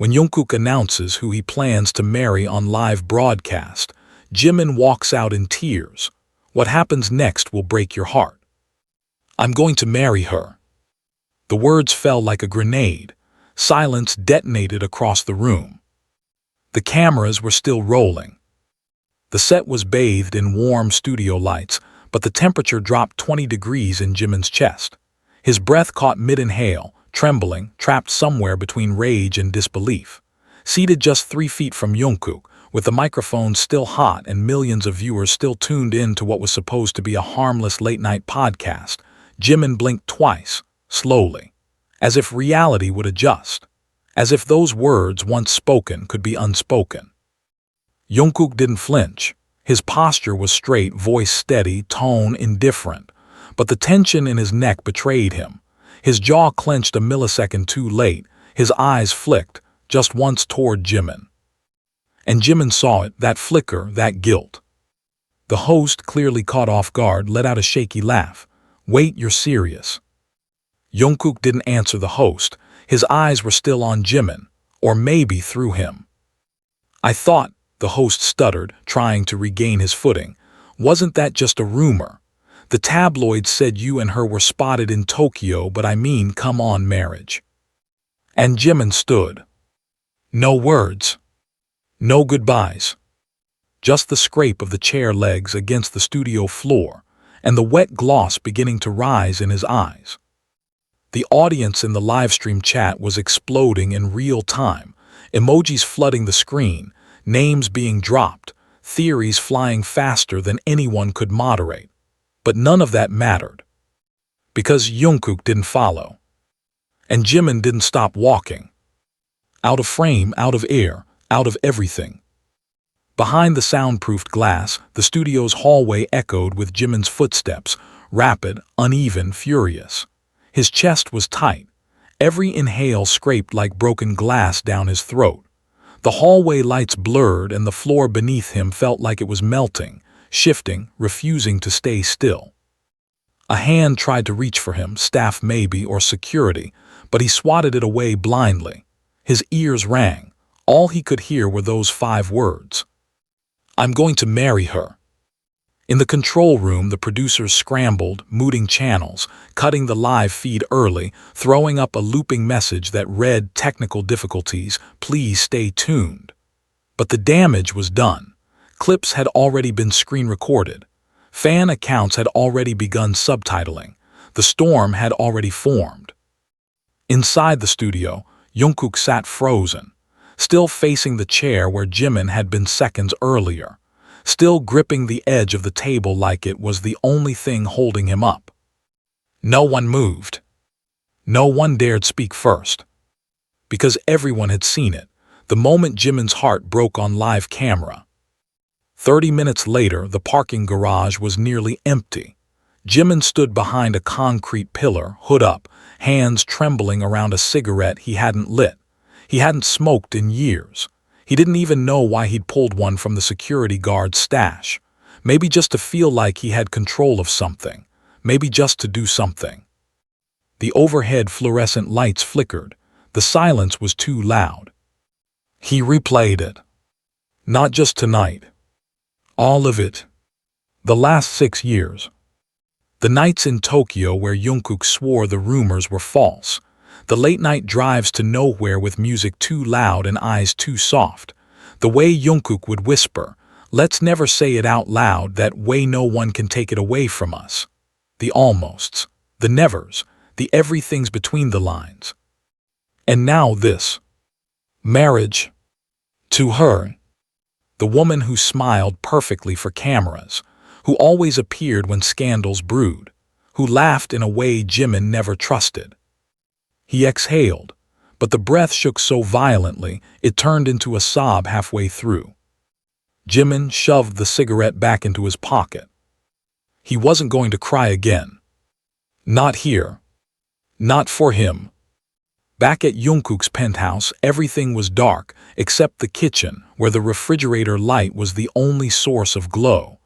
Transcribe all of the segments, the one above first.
When Jungkook announces who he plans to marry on live broadcast, Jimin walks out in tears. What happens next will break your heart. I'm going to marry her. The words fell like a grenade. Silence detonated across the room. The cameras were still rolling. The set was bathed in warm studio lights, but the temperature dropped 20 degrees in Jimin's chest. His breath caught mid-inhale, trembling, trapped somewhere between rage and disbelief. Seated just 3 feet from Jungkook, with the microphone still hot and millions of viewers still tuned in to what was supposed to be a harmless late-night podcast, Jimin blinked twice, slowly, as if reality would adjust, as if those words once spoken could be unspoken. Jungkook didn't flinch. His posture was straight, voice steady, tone indifferent, but the tension in his neck betrayed him. His jaw clenched a millisecond too late, his eyes flicked, just once toward Jimin. And Jimin saw it, that flicker, that guilt. The host, clearly caught off guard, let out a shaky laugh. Wait, you're serious? Jungkook didn't answer the host. His eyes were still on Jimin, or maybe through him. I thought, the host stuttered, trying to regain his footing. Wasn't that just a rumor? The tabloids said you and her were spotted in Tokyo, but I mean, come on, marriage. And Jimin stood. No words. No goodbyes. Just the scrape of the chair legs against the studio floor, and the wet gloss beginning to rise in his eyes. The audience in the livestream chat was exploding in real time, emojis flooding the screen, names being dropped, theories flying faster than anyone could moderate. But none of that mattered. Because Jungkook didn't follow. And Jimin didn't stop walking. Out of frame, out of air, out of everything. Behind the soundproofed glass, the studio's hallway echoed with Jimin's footsteps, rapid, uneven, furious. His chest was tight. Every inhale scraped like broken glass down his throat. The hallway lights blurred and the floor beneath him felt like it was melting, shifting, refusing to stay still. A hand tried to reach for him, staff maybe, or security, but he swatted it away blindly. His ears rang. All he could hear were those 5 words. I'm going to marry her. In the control room, the producers scrambled, muting channels, cutting the live feed early, throwing up a looping message that read technical difficulties, please stay tuned. But the damage was done. Clips had already been screen recorded. Fan accounts had already begun subtitling. The storm had already formed. Inside the studio, Jungkook sat frozen, still facing the chair where Jimin had been seconds earlier, still gripping the edge of the table like it was the only thing holding him up. No one moved. No one dared speak first. Because everyone had seen it, the moment Jimin's heart broke on live camera. 30 minutes later, the parking garage was nearly empty. Jimin stood behind a concrete pillar, hood up, hands trembling around a cigarette he hadn't lit. He hadn't smoked in years. He didn't even know why he'd pulled one from the security guard's stash. Maybe just to feel like he had control of something. Maybe just to do something. The overhead fluorescent lights flickered. The silence was too loud. He replayed it. Not just tonight. All of it. The last 6 years. The nights in Tokyo where Jungkook swore the rumors were false. The late-night drives to nowhere with music too loud and eyes too soft. The way Jungkook would whisper, let's never say it out loud, that way no one can take it away from us. The almosts, the nevers, the everythings between the lines. And now this. Marriage. To her. The woman who smiled perfectly for cameras, who always appeared when scandals brewed, who laughed in a way Jimin never trusted. He exhaled, but the breath shook so violently it turned into a sob halfway through. Jimin shoved the cigarette back into his pocket. He wasn't going to cry again. Not here. Not for him. Back at Jungkook's penthouse, everything was dark except the kitchen, where the refrigerator light was the only source of glow.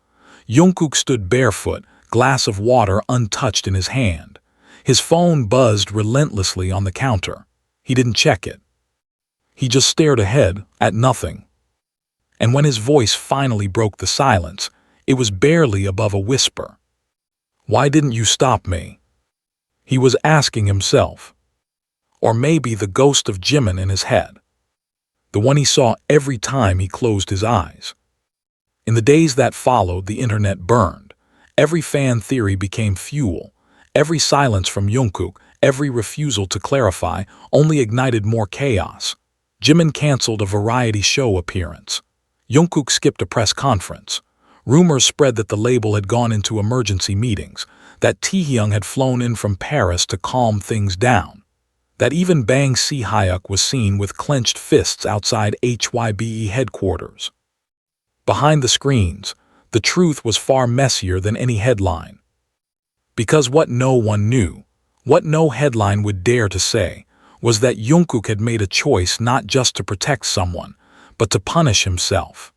Jungkook stood barefoot, glass of water untouched in his hand. His phone buzzed relentlessly on the counter. He didn't check it. He just stared ahead, at nothing. And when his voice finally broke the silence, it was barely above a whisper. "Why didn't you stop me?" He was asking himself. Or maybe the ghost of Jimin in his head. The one he saw every time he closed his eyes. In the days that followed, the internet burned. Every fan theory became fuel. Every silence from Jungkook, every refusal to clarify, only ignited more chaos. Jimin canceled a variety show appearance. Jungkook skipped a press conference. Rumors spread that the label had gone into emergency meetings, that Taehyung had flown in from Paris to calm things down, that even Bang Si-hyuk was seen with clenched fists outside HYBE headquarters. Behind the screens, the truth was far messier than any headline. Because what no one knew, what no headline would dare to say, was that Jungkook had made a choice not just to protect someone, but to punish himself.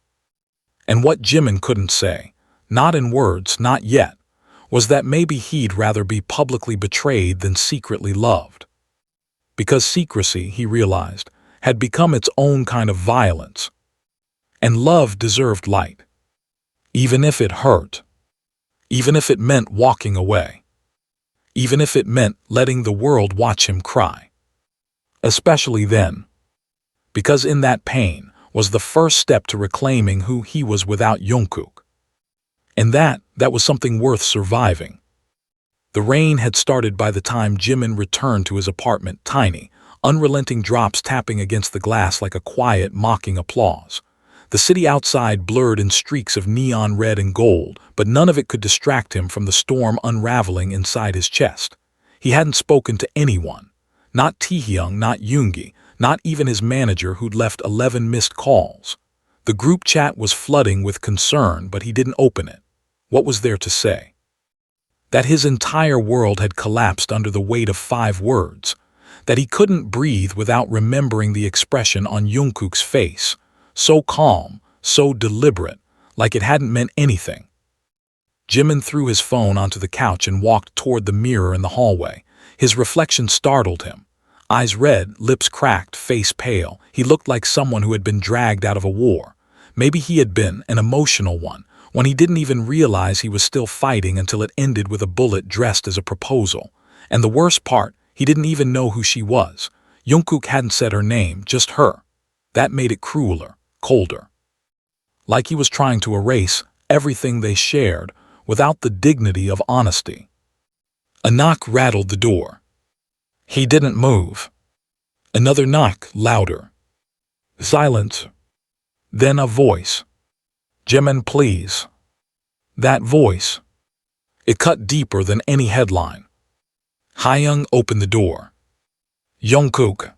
And what Jimin couldn't say, not in words, not yet, was that maybe he'd rather be publicly betrayed than secretly loved. Because secrecy, he realized, had become its own kind of violence. And love deserved light. Even if it hurt. Even if it meant walking away. Even if it meant letting the world watch him cry. Especially then. Because in that pain was the first step to reclaiming who he was without Jungkook. And that was something worth surviving. The rain had started by the time Jimin returned to his apartment, tiny, unrelenting drops tapping against the glass like a quiet, mocking applause. The city outside blurred in streaks of neon red and gold, but none of it could distract him from the storm unraveling inside his chest. He hadn't spoken to anyone. Not Taehyung, not Yoongi, not even his manager who'd left 11 missed calls. The group chat was flooding with concern, but he didn't open it. What was there to say? That his entire world had collapsed under the weight of 5 words. That he couldn't breathe without remembering the expression on Jungkook's face. So calm, so deliberate, like it hadn't meant anything. Jimin threw his phone onto the couch and walked toward the mirror in the hallway. His reflection startled him. Eyes red, lips cracked, face pale. He looked like someone who had been dragged out of a war. Maybe he had been an emotional one, when he didn't even realize he was still fighting until it ended with a bullet dressed as a proposal. And the worst part, he didn't even know who she was. Jungkook hadn't said her name, just her. That made it crueler, colder. Like he was trying to erase everything they shared without the dignity of honesty. A knock rattled the door. He didn't move. Another knock, louder. Silence. Then a voice. "Jimin, please." That voice. It cut deeper than any headline. Taehyung opened the door. "Jungkook."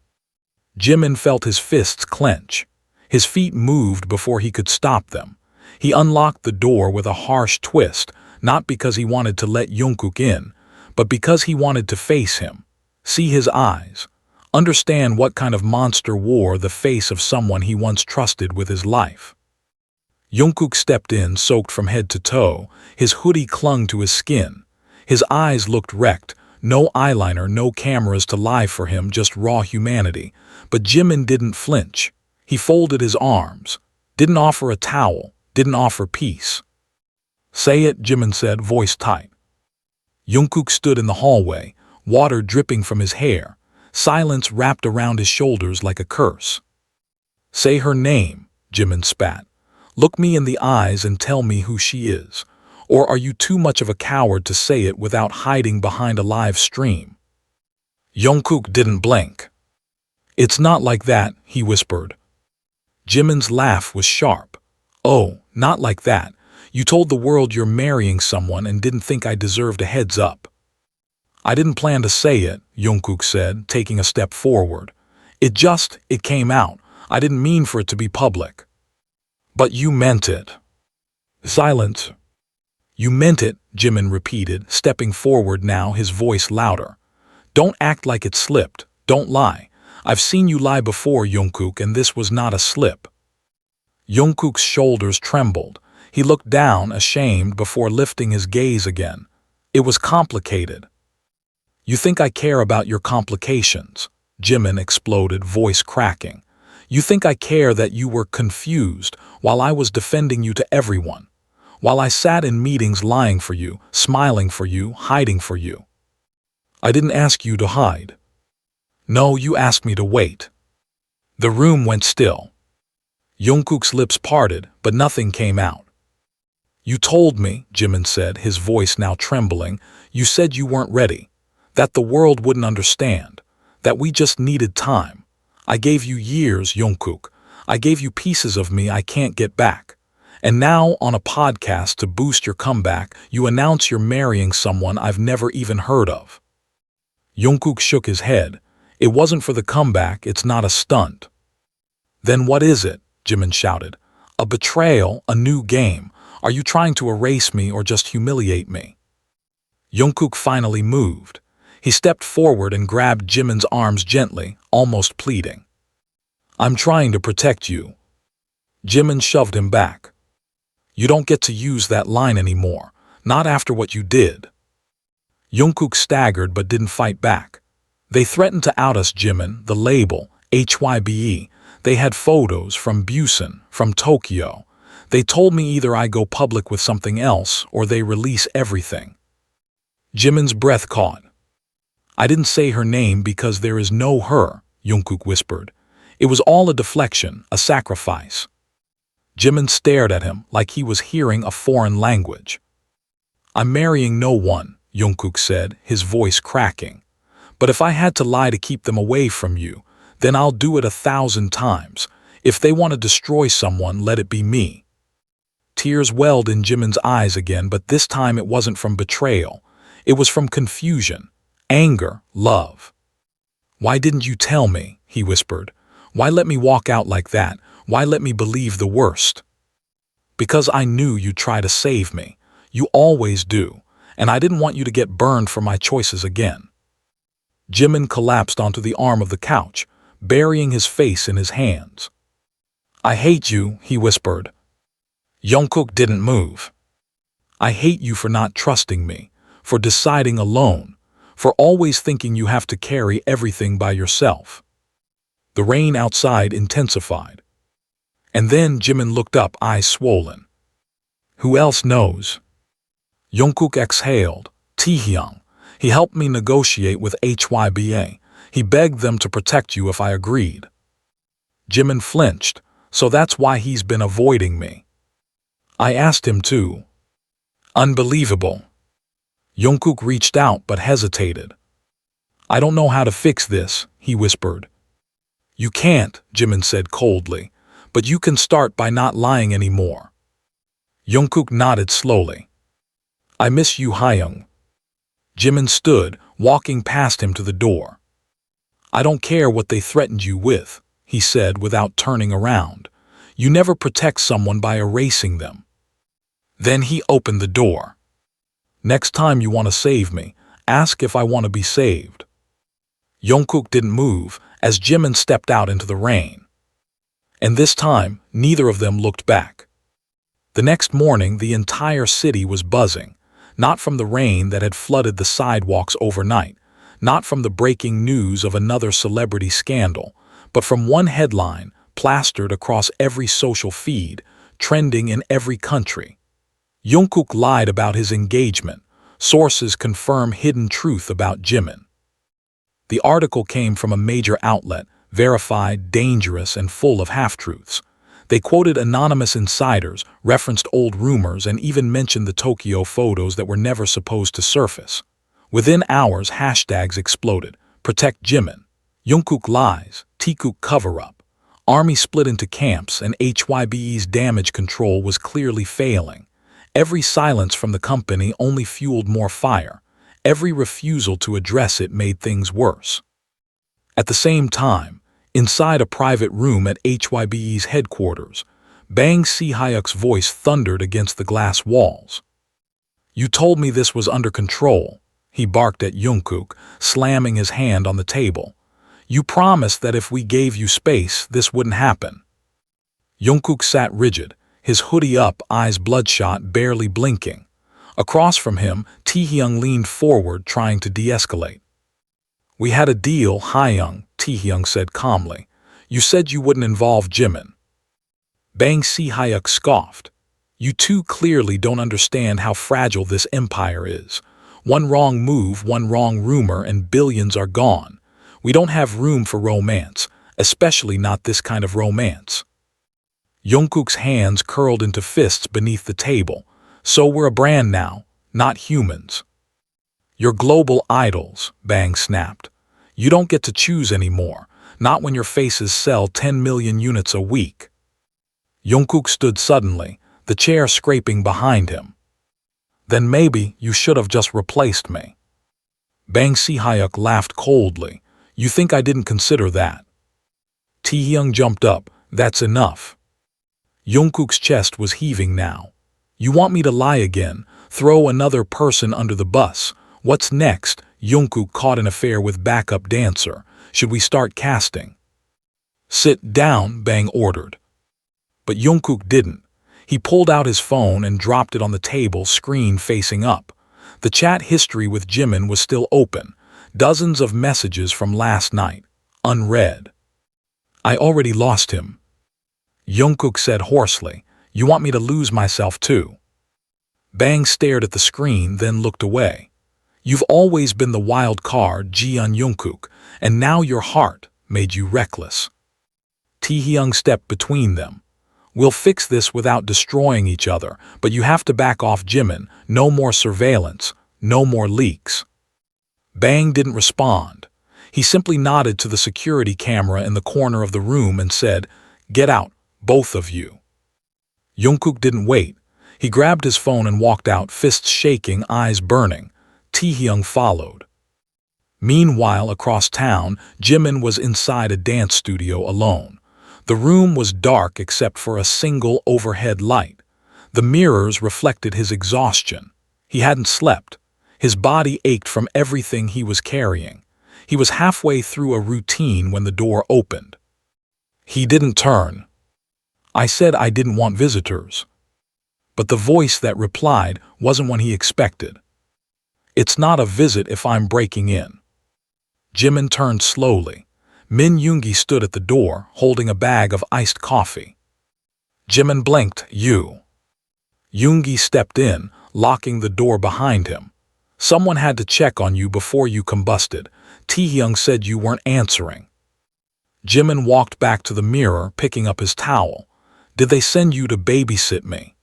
Jimin felt his fists clench. His feet moved before he could stop them. He unlocked the door with a harsh twist, not because he wanted to let Jungkook in, but because he wanted to face him, see his eyes, understand what kind of monster wore the face of someone he once trusted with his life. Jungkook stepped in, soaked from head to toe. His hoodie clung to his skin. His eyes looked wrecked. No eyeliner, no cameras to lie for him, just raw humanity. But Jimin didn't flinch. He folded his arms, didn't offer a towel, didn't offer peace. "Say it," Jimin said, voice tight. Jungkook stood in the hallway, water dripping from his hair, silence wrapped around his shoulders like a curse. "Say her name," Jimin spat. "Look me in the eyes and tell me who she is. Or are you too much of a coward to say it without hiding behind a live stream?" Jungkook didn't blink. "It's not like that," he whispered. Jimin's laugh was sharp. "Oh, not like that. You told the world you're marrying someone and didn't think I deserved a heads up." "I didn't plan to say it," Jungkook said, taking a step forward. It came out. I didn't mean for it to be public." "But you meant it." Silence. "You meant it," Jimin repeated, stepping forward now, his voice louder. "Don't act like it slipped. Don't lie. I've seen you lie before, Jungkook, and this was not a slip." Jungkook's shoulders trembled. He looked down, ashamed, before lifting his gaze again. "It was complicated." "You think I care about your complications?" Jimin exploded, voice cracking. You think I care that you were confused while I was defending you to everyone, while I sat in meetings lying for you, smiling for you, hiding for you. I didn't ask you to hide. No, you asked me to wait. The room went still. Jungkook's lips parted, but nothing came out. You told me, Jimin said, his voice now trembling, you said you weren't ready, that the world wouldn't understand, that we just needed time. I gave you years, Jungkook. I gave you pieces of me I can't get back. And now, on a podcast to boost your comeback, you announce you're marrying someone I've never even heard of. Jungkook shook his head. It wasn't for the comeback, it's not a stunt. Then what is it? Jimin shouted. A betrayal, a new game. Are you trying to erase me or just humiliate me? Jungkook finally moved. He stepped forward and grabbed Jimin's arms gently, almost pleading. I'm trying to protect you. Jimin shoved him back. You don't get to use that line anymore, not after what you did. Jungkook staggered but didn't fight back. They threatened to out us, Jimin, the label, HYBE. They had photos from Busan, from Tokyo. They told me either I go public with something else or they release everything. Jimin's breath caught. I didn't say her name because there is no her, Jungkook whispered. It was all a deflection, a sacrifice. Jimin stared at him like he was hearing a foreign language. I'm marrying no one, Jungkook said, his voice cracking. But if I had to lie to keep them away from you, then I'll do it 1,000 times. If they want to destroy someone, let it be me. Tears welled in Jimin's eyes again, but this time it wasn't from betrayal. It was from confusion, anger, love. Why didn't you tell me? He whispered. Why let me walk out like that? Why let me believe the worst? Because I knew you'd try to save me. You always do. And I didn't want you to get burned for my choices again. Jimin collapsed onto the arm of the couch, burying his face in his hands. I hate you, he whispered. Jungkook didn't move. I hate you for not trusting me, for deciding alone, for always thinking you have to carry everything by yourself. The rain outside intensified. And then Jimin looked up, eyes swollen. Who else knows? Jungkook exhaled. Taehyung. He helped me negotiate with HYBA. He begged them to protect you if I agreed. Jimin flinched, so that's why he's been avoiding me. I asked him to. Unbelievable. Jungkook reached out but hesitated. I don't know how to fix this, he whispered. You can't, Jimin said coldly, but you can start by not lying anymore. Jungkook nodded slowly. I miss you, Taehyung. Jimin stood, walking past him to the door. I don't care what they threatened you with, he said without turning around. You never protect someone by erasing them. Then he opened the door. Next time you want to save me, ask if I want to be saved. Jungkook didn't move as Jimin stepped out into the rain. And this time, neither of them looked back. The next morning, the entire city was buzzing, not from the rain that had flooded the sidewalks overnight, not from the breaking news of another celebrity scandal, but from one headline plastered across every social feed, trending in every country. Jungkook lied about his engagement. Sources confirm hidden truth about Jimin. The article came from a major outlet, verified, dangerous, and full of half-truths. They quoted anonymous insiders, referenced old rumors, and even mentioned the Tokyo photos that were never supposed to surface. Within hours, hashtags exploded. Protect Jimin. Jungkook lies. Taehyung cover-up. Army split into camps, and HYBE's damage control was clearly failing. Every silence from the company only fueled more fire. Every refusal to address it made things worse. At the same time, inside a private room at HYBE's headquarters, Bang Si-hyuk's voice thundered against the glass walls. You told me this was under control, he barked at Jungkook, slamming his hand on the table. You promised that if we gave you space, this wouldn't happen. Jungkook sat rigid, his hoodie up, eyes bloodshot, barely blinking. Across from him, Taehyung leaned forward, trying to de-escalate. We had a deal, Taehyung, Taehyung said calmly. You said you wouldn't involve Jimin. Bang Si-hyuk scoffed. You two clearly don't understand how fragile this empire is. One wrong move, one wrong rumor, and billions are gone. We don't have room for romance, especially not this kind of romance. Jungkook's hands curled into fists beneath the table. So we're a brand now, not humans. You're global idols, Bang snapped. You don't get to choose anymore, not when your faces sell 10 million units a week. Jungkook stood suddenly, the chair scraping behind him. Then maybe you should have just replaced me. Bang Si-hyuk laughed coldly. You think I didn't consider that? Taehyung jumped up. That's enough. Jungkook's chest was heaving now. You want me to lie again, throw another person under the bus? What's next? Jungkook caught an affair with backup dancer. Should we start casting? Sit down, Bang ordered. But Jungkook didn't. He pulled out his phone and dropped it on the table, screen facing up. The chat history with Jimin was still open. Dozens of messages from last night, unread. I already lost him. Jungkook said hoarsely. You want me to lose myself too? Bang stared at the screen, then looked away. You've always been the wild card, Jeon Jungkook, and now your heart made you reckless. Taehyung stepped between them. We'll fix this without destroying each other, but you have to back off Jimin. No more surveillance, no more leaks. Bang didn't respond. He simply nodded to the security camera in the corner of the room and said, Get out, both of you. Jungkook didn't wait. He grabbed his phone and walked out, fists shaking, eyes burning. Taehyung followed. Meanwhile, across town, Jimin was inside a dance studio alone. The room was dark except for a single overhead light. The mirrors reflected his exhaustion. He hadn't slept. His body ached from everything he was carrying. He was halfway through a routine when the door opened. He didn't turn. I said I didn't want visitors. But the voice that replied wasn't one he expected. It's not a visit if I'm breaking in. Jimin turned slowly. Min Yoongi stood at the door, holding a bag of iced coffee. Jimin blinked. You. Yoongi stepped in, locking the door behind him. Someone had to check on you before you combusted. Taehyung said you weren't answering. Jimin walked back to the mirror, picking up his towel. Did they send you to babysit me?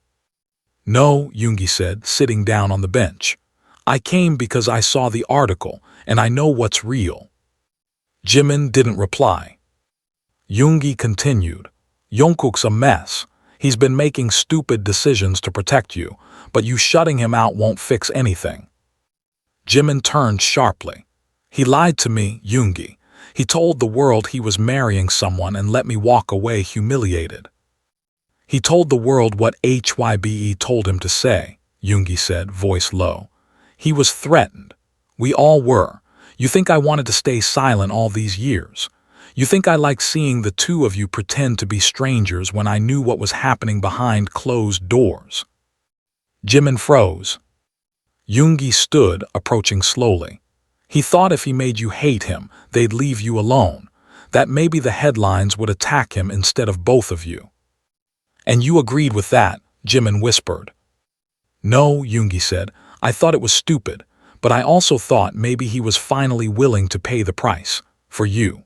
No, Yoongi said, sitting down on the bench. I came because I saw the article, and I know what's real. Jimin didn't reply. Yoongi continued. Jungkook's a mess. He's been making stupid decisions to protect you, but you shutting him out won't fix anything. Jimin turned sharply. He lied to me, Yoongi. He told the world he was marrying someone and let me walk away humiliated. He told the world what HYBE told him to say, Yoongi said, voice low. He was threatened. We all were. You think I wanted to stay silent all these years? You think I liked seeing the two of you pretend to be strangers when I knew what was happening behind closed doors? Jimin froze. Yoongi stood, approaching slowly. He thought if he made you hate him, they'd leave you alone, that maybe the headlines would attack him instead of both of you. And you agreed with that, Jimin whispered. No, Yoongi said. I thought it was stupid, but I also thought maybe he was finally willing to pay the price, for you.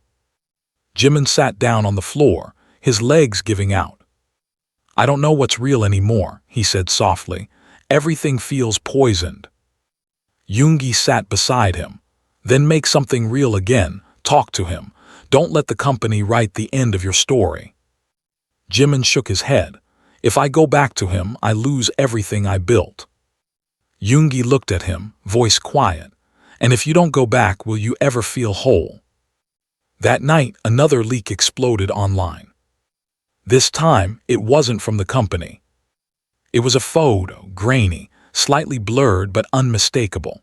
Jimin sat down on the floor, his legs giving out. I don't know what's real anymore, he said softly. Everything feels poisoned. Yoongi sat beside him. Then make something real again, talk to him. Don't let the company write the end of your story. Jimin shook his head. If I go back to him, I lose everything I built. Yoongi looked at him, voice quiet. And if you don't go back, will you ever feel whole? That night, another leak exploded online. This time, it wasn't from the company. It was a photo, grainy, slightly blurred but unmistakable.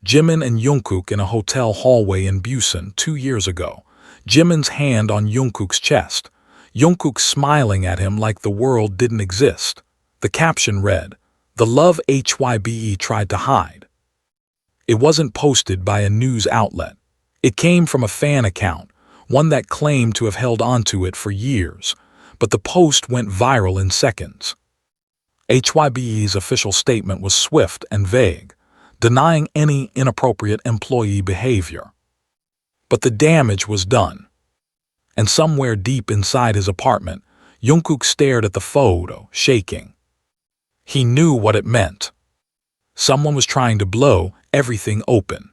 Jimin and Jungkook in a hotel hallway in Busan 2 years ago. Jimin's hand on Jungkook's chest. Jungkook smiling at him like the world didn't exist. The caption read, "The love HYBE tried to hide." It wasn't posted by a news outlet. It came from a fan account, one that claimed to have held onto it for years, but the post went viral in seconds. HYBE's official statement was swift and vague, denying any inappropriate employee behavior. But the damage was done. And somewhere deep inside his apartment, Jungkook stared at the photo, shaking. He knew what it meant. Someone was trying to blow everything open.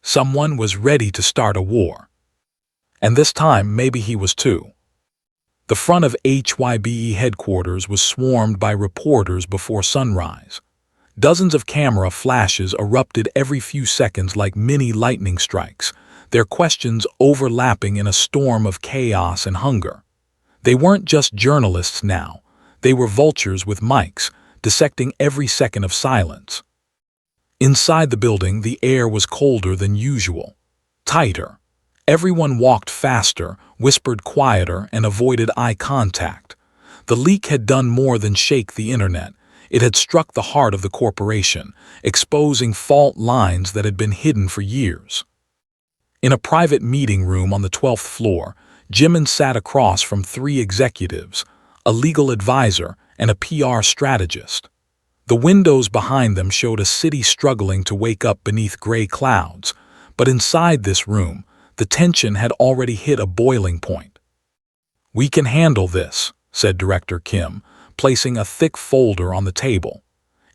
Someone was ready to start a war. And this time, maybe he was too. The front of HYBE headquarters was swarmed by reporters before sunrise. Dozens of camera flashes erupted every few seconds like mini lightning strikes, their questions overlapping in a storm of chaos and hunger. They weren't just journalists now. They were vultures with mics, dissecting every second of silence. Inside the building, the air was colder than usual, tighter. Everyone walked faster, whispered quieter, and avoided eye contact. The leak had done more than shake the internet. It had struck the heart of the corporation, exposing fault lines that had been hidden for years. In a private meeting room on the 12th floor, Jimin sat across from 3 executives, a legal advisor, and a PR strategist. The windows behind them showed a city struggling to wake up beneath gray clouds, but inside this room, the tension had already hit a boiling point. "We can handle this," said Director Kim, placing a thick folder on the table.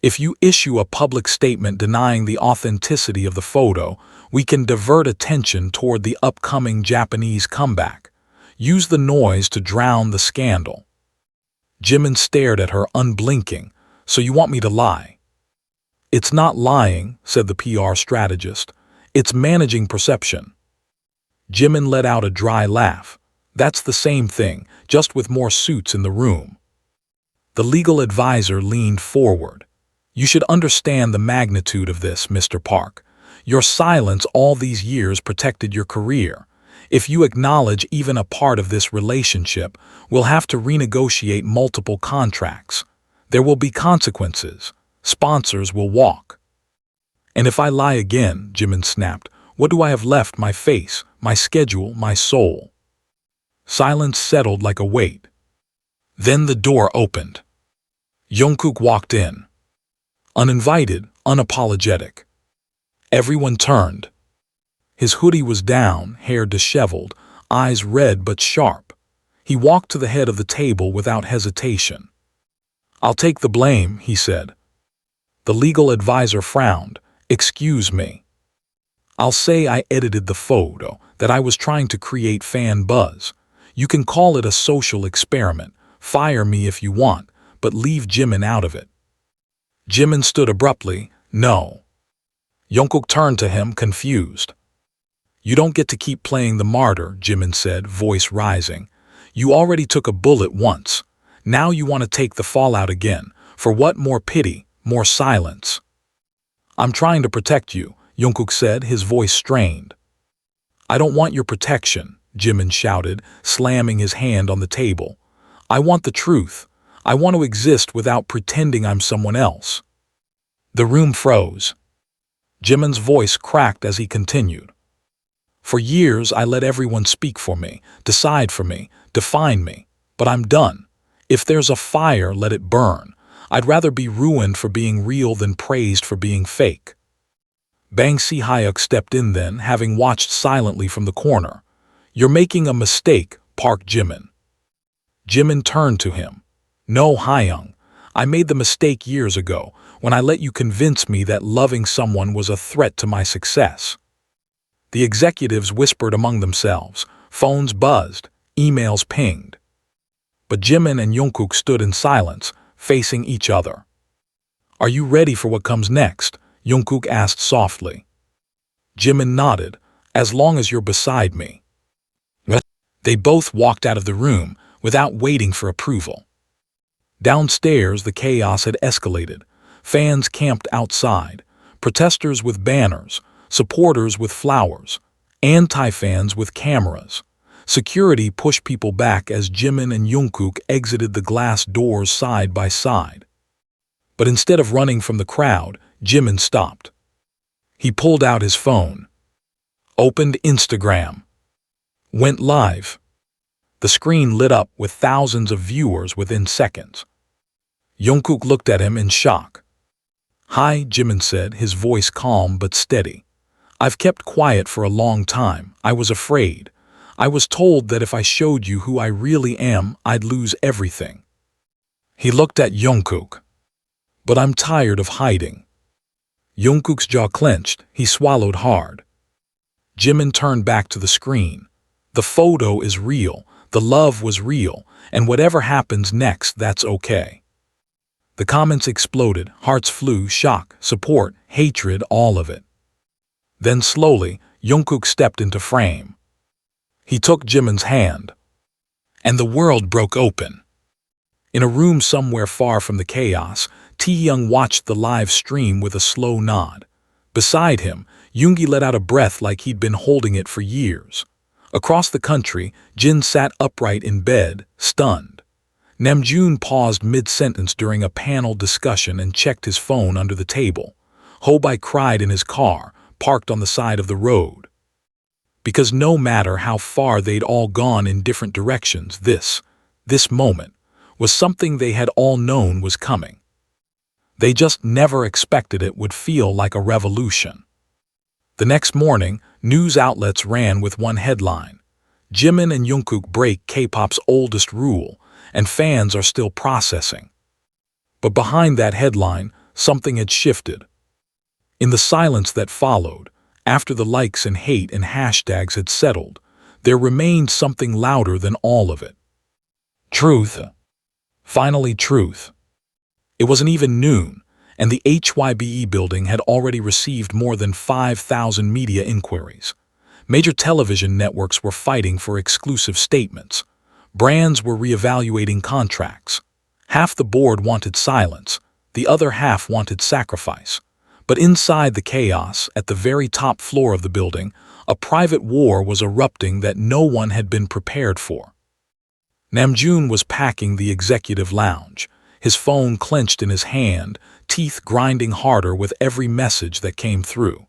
"If you issue a public statement denying the authenticity of the photo, we can divert attention toward the upcoming Japanese comeback. Use the noise to drown the scandal." Jimin stared at her, unblinking. "So you want me to lie?" "It's not lying," said the PR strategist. "It's managing perception." Jimin let out a dry laugh. "That's the same thing, just with more suits in the room." The legal advisor leaned forward. "You should understand the magnitude of this, Mr. Park. Your silence all these years protected your career. If you acknowledge even a part of this relationship, we'll have to renegotiate multiple contracts. There will be consequences. Sponsors will walk." "And if I lie again," Jimin snapped, "what do I have left? My face, my schedule, my soul?" Silence settled like a weight. Then the door opened. Jungkook walked in. Uninvited, unapologetic. Everyone turned. His hoodie was down, hair disheveled, eyes red but sharp. He walked to the head of the table without hesitation. "I'll take the blame," he said. The legal advisor frowned. "Excuse me. I'll say I edited the photo, that I was trying to create fan buzz. You can call it a social experiment. Fire me if you want, but leave Jimin out of it." Jimin stood abruptly. "No." Jungkook turned to him, confused. "You don't get to keep playing the martyr," Jimin said, voice rising. "You already took a bullet once. Now you want to take the fallout again. For what? More pity, more silence." "I'm trying to protect you," Jungkook said, his voice strained. "I don't want your protection," Jimin shouted, slamming his hand on the table. "I want the truth. I want to exist without pretending I'm someone else." The room froze. Jimin's voice cracked as he continued. "For years I let everyone speak for me, decide for me, define me. But I'm done. If there's a fire, let it burn. I'd rather be ruined for being real than praised for being fake." Bang Si-hyuk stepped in then, having watched silently from the corner. "You're making a mistake, Park Jimin." Jimin turned to him. "No, Hyung. I made the mistake years ago, when I let you convince me that loving someone was a threat to my success." The executives whispered among themselves. Phones buzzed. Emails pinged. But Jimin and Jungkook stood in silence, facing each other. "Are you ready for what comes next?" Jungkook asked softly. Jimin nodded. "As long as you're beside me." They both walked out of the room without waiting for approval. Downstairs, the chaos had escalated. Fans camped outside, protesters with banners, supporters with flowers, anti-fans with cameras. Security pushed people back as Jimin and Jungkook exited the glass doors side by side. But instead of running from the crowd, Jimin stopped. He pulled out his phone. Opened Instagram. Went live. The screen lit up with thousands of viewers within seconds. Jungkook looked at him in shock. "Hi," Jimin said, his voice calm but steady. "I've kept quiet for a long time. I was afraid. I was told that if I showed you who I really am, I'd lose everything." He looked at Jungkook. "But I'm tired of hiding." Jungkook's jaw clenched. He swallowed hard. Jimin turned back to the screen. "The photo is real. The love was real. And whatever happens next, that's okay." The comments exploded. Hearts flew, shock, support, hatred, all of it. Then slowly, Jungkook stepped into frame. He took Jimin's hand. And the world broke open. In a room somewhere far from the chaos, Taehyung watched the live stream with a slow nod. Beside him, Yoongi let out a breath like he'd been holding it for years. Across the country, Jin sat upright in bed, stunned. Namjoon paused mid-sentence during a panel discussion and checked his phone under the table. Hobi cried in his car, parked on the side of the road. Because no matter how far they'd all gone in different directions, this moment, was something they had all known was coming. They just never expected it would feel like a revolution. The next morning, news outlets ran with one headline: "Jimin and Jungkook break K-pop's oldest rule, and fans are still processing." But behind that headline, something had shifted. In the silence that followed, after the likes and hate and hashtags had settled, there remained something louder than all of it. Truth. Finally, truth. It wasn't even noon, and the HYBE building had already received more than 5,000 media inquiries. Major television networks were fighting for exclusive statements. Brands were reevaluating contracts. Half the board wanted silence, the other half wanted sacrifice. But inside the chaos, at the very top floor of the building, a private war was erupting that no one had been prepared for. Namjoon was packing the executive lounge, his phone clenched in his hand, teeth grinding harder with every message that came through.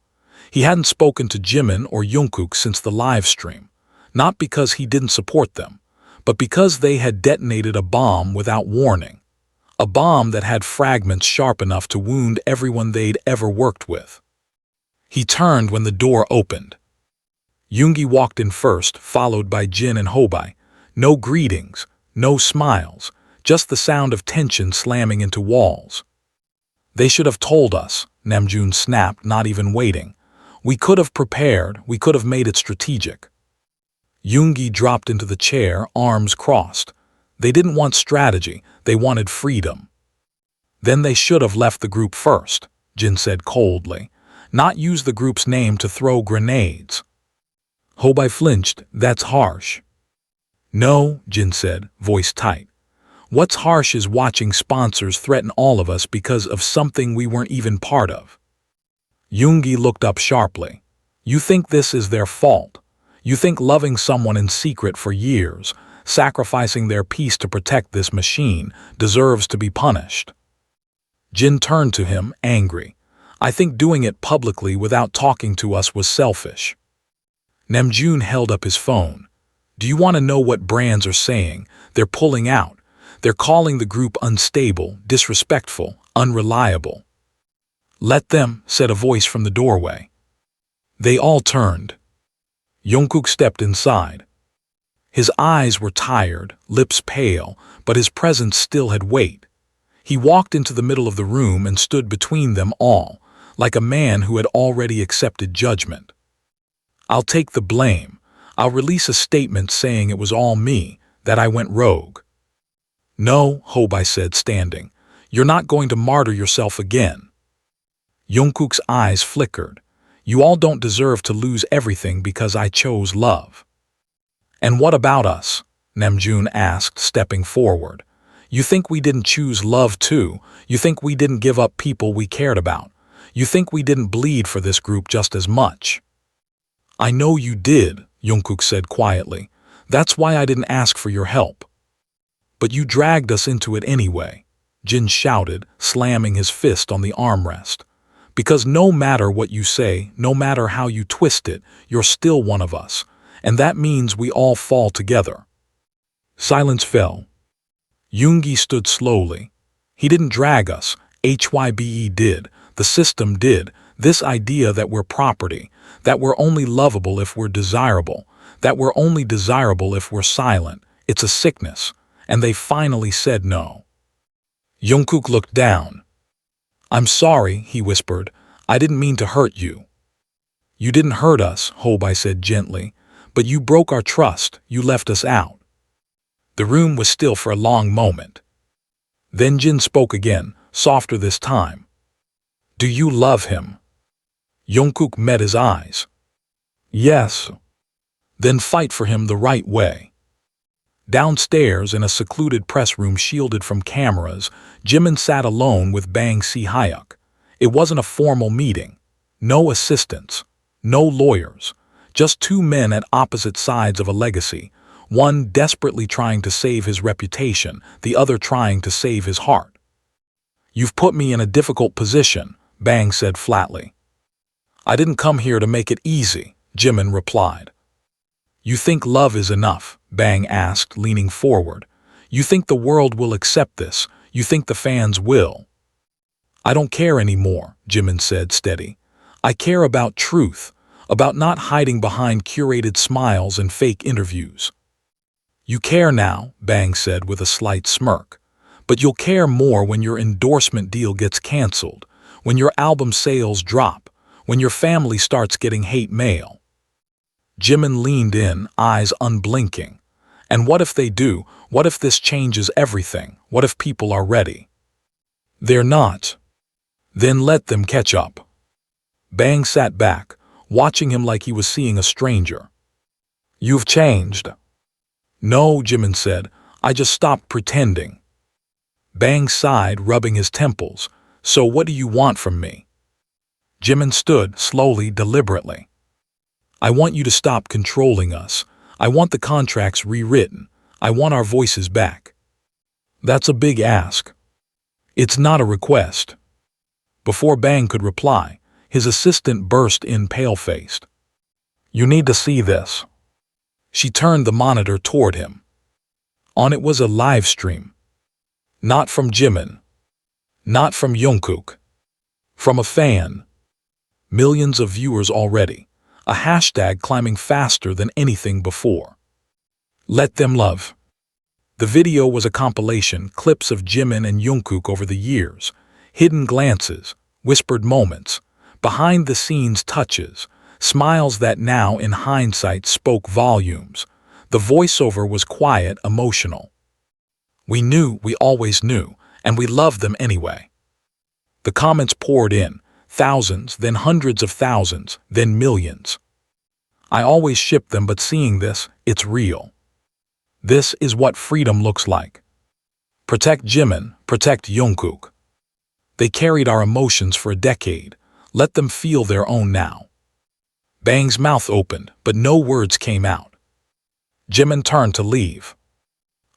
He hadn't spoken to Jimin or Jungkook since the live stream, not because he didn't support them, but because they had detonated a bomb without warning. A bomb that had fragments sharp enough to wound everyone they'd ever worked with. He turned when the door opened. Yoongi walked in first, followed by Jin and Hobi. No greetings, no smiles, just the sound of tension slamming into walls. "They should have told us," Namjoon snapped, not even waiting. "We could have prepared, we could have made it strategic." Yoongi dropped into the chair, arms crossed. They didn't want strategy, they wanted freedom. "Then they should have left the group first," Jin said coldly, "not use the group's name to throw grenades." Hobi flinched. "That's harsh." "No," Jin said, voice tight. "What's harsh is watching sponsors threaten all of us because of something we weren't even part of." Yoongi looked up sharply. "You think this is their fault? You think loving someone in secret for years, sacrificing their peace to protect this machine, deserves to be punished?" Jin turned to him, angry. "I think doing it publicly without talking to us was selfish." Namjoon held up his phone. "Do you want to know what brands are saying? They're pulling out. They're calling the group unstable, disrespectful, unreliable." "Let them," said a voice from the doorway. They all turned. Jungkook stepped inside. His eyes were tired, lips pale, but his presence still had weight. He walked into the middle of the room and stood between them all, like a man who had already accepted judgment. "I'll take the blame. I'll release a statement saying it was all me, that I went rogue." "No," Hobi said, standing. "You're not going to martyr yourself again." Jungkook's eyes flickered. "You all don't deserve to lose everything because I chose love." "And what about us?" Namjoon asked, stepping forward. "You think we didn't choose love too? You think we didn't give up people we cared about? You think we didn't bleed for this group just as much?" "I know you did," Jungkook said quietly. "That's why I didn't ask for your help." "But you dragged us into it anyway," Jin shouted, slamming his fist on the armrest. "Because no matter what you say, no matter how you twist it, you're still one of us. and that means we all fall together." Silence fell. Yoongi stood slowly. He didn't drag us. HYBE did. The system did. This idea that we're property, that we're only lovable if we're desirable, that we're only desirable if we're silent, it's a sickness. And they finally said no. Jungkook looked down. "I'm sorry," he whispered. "I didn't mean to hurt you." "You didn't hurt us," Hobi said gently, "but you broke our trust, you left us out." The room was still for a long moment. Then Jin spoke again, softer this time. "Do you love him?" Jungkook met his eyes. "Yes." "Then fight for him the right way." Downstairs, in a secluded press room shielded from cameras, Jimin sat alone with Bang Si-hyuk. It wasn't a formal meeting. No assistants. No lawyers. Just two men at opposite sides of a legacy, one desperately trying to save his reputation, the other trying to save his heart. "You've put me in a difficult position," Bang said flatly. "I didn't come here to make it easy," Jimin replied. "You think love is enough?" Bang asked, leaning forward. "You think the world will accept this? You think the fans will?" "I don't care anymore," Jimin said, steady. "I care about truth, about not hiding behind curated smiles and fake interviews." "You care now," Bang said with a slight smirk. "But you'll care more when your endorsement deal gets cancelled, when your album sales drop, when your family starts getting hate mail." Jimin leaned in, eyes unblinking. "And what if they do? What if this changes everything? What if people are ready?" "They're not." "Then let them catch up." Bang sat back, watching him like he was seeing a stranger. "You've changed." "No," Jimin said. "I just stopped pretending." Bang sighed, rubbing his temples. "So what do you want from me?" Jimin stood, slowly, deliberately. "I want you to stop controlling us. I want the contracts rewritten. I want our voices back." "That's a big ask." "It's not a request." Before Bang could reply, his assistant burst in pale-faced. "You need to see this." She turned the monitor toward him. On it was a live stream. Not from Jimin. Not from Jungkook. From a fan. Millions of viewers already. A hashtag climbing faster than anything before. "Let them love." The video was a compilation, clips of Jimin and Jungkook over the years, hidden glances, whispered moments, behind-the-scenes touches, smiles that now, in hindsight, spoke volumes. The voiceover was quiet, emotional. "We knew, we always knew, and we loved them anyway." The comments poured in. Thousands, then hundreds of thousands, then millions. "I always shipped them, but seeing this, it's real. This is what freedom looks like. Protect Jimin, protect Jungkook. They carried our emotions for a decade. Let them feel their own now." Bang's mouth opened, but no words came out. Jimin turned to leave.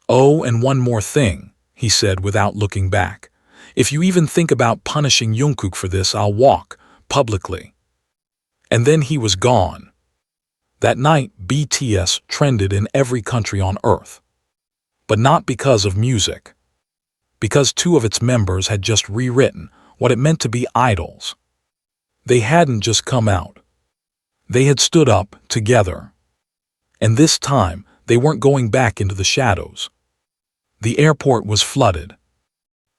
"Oh, and one more thing," he said without looking back. "If you even think about punishing Jungkook for this, I'll walk, publicly." And then he was gone. That night, BTS trended in every country on Earth. But not because of music. Because two of its members had just rewritten what it meant to be idols. They hadn't just come out. They had stood up, together. And this time, they weren't going back into the shadows. The airport was flooded.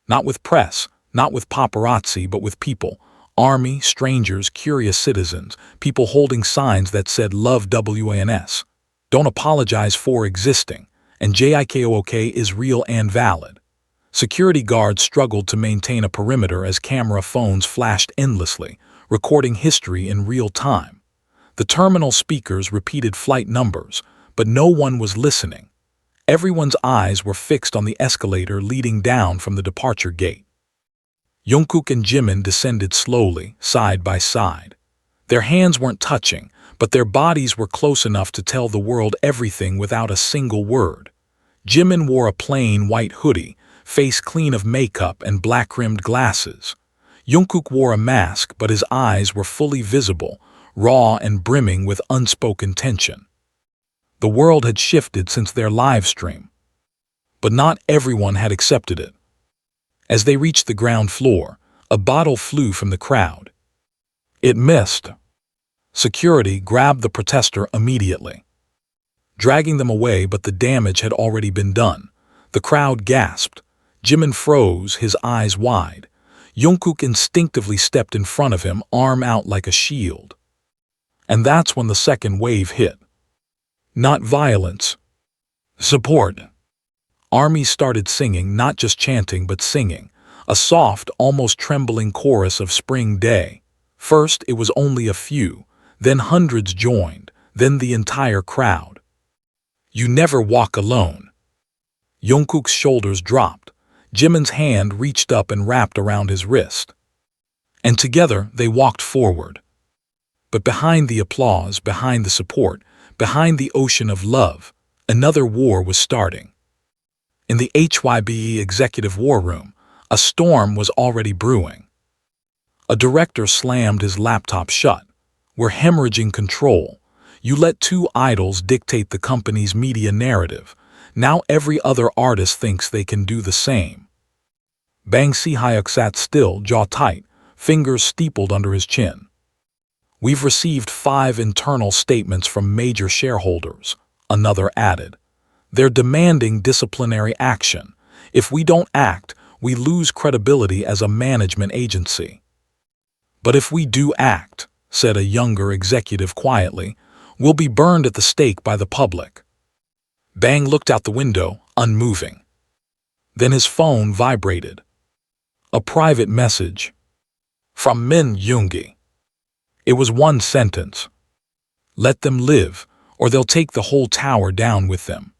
Not with press, not with paparazzi, but with people. Army, strangers, curious citizens, people holding signs that said "Love WANS. Don't apologize for existing," and JIKOOK is real and valid. Security guards struggled to maintain a perimeter as camera phones flashed endlessly, recording history in real time. The terminal speakers repeated flight numbers, but no one was listening. Everyone's eyes were fixed on the escalator leading down from the departure gate. Jungkook and Jimin descended slowly, side by side. Their hands weren't touching, but their bodies were close enough to tell the world everything without a single word. Jimin wore a plain white hoodie, face clean of makeup and black-rimmed glasses. Jungkook wore a mask, but his eyes were fully visible, raw and brimming with unspoken tension. The world had shifted since their live stream. But not everyone had accepted it. As they reached the ground floor, a bottle flew from the crowd. It missed. Security grabbed the protester immediately, dragging them away, but the damage had already been done. The crowd gasped. Jimin froze, his eyes wide. Jungkook instinctively stepped in front of him, arm out like a shield. And that's when the second wave hit. Not violence. Support. Armies started singing, not just chanting but singing, a soft, almost trembling chorus of Spring Day. First it was only a few, then hundreds joined, then the entire crowd. You never walk alone. Jungkook's shoulders dropped. Jimin's hand reached up and wrapped around his wrist. And together they walked forward. But behind the applause, behind the support, behind the ocean of love, another war was starting. In the HYBE executive war room, a storm was already brewing. A director slammed his laptop shut. We're hemorrhaging control. You let two idols dictate the company's media narrative. Now every other artist thinks they can do the same. Bang Si-hyuk sat still, jaw tight, fingers steepled under his chin. We've received 5 internal statements from major shareholders, another added. They're demanding disciplinary action. If we don't act, we lose credibility as a management agency. But if we do act, said a younger executive quietly, we'll be burned at the stake by the public. Bang looked out the window, unmoving. Then his phone vibrated. A private message. From Min Yoongi. It was one sentence. Let them live, or they'll take the whole tower down with them.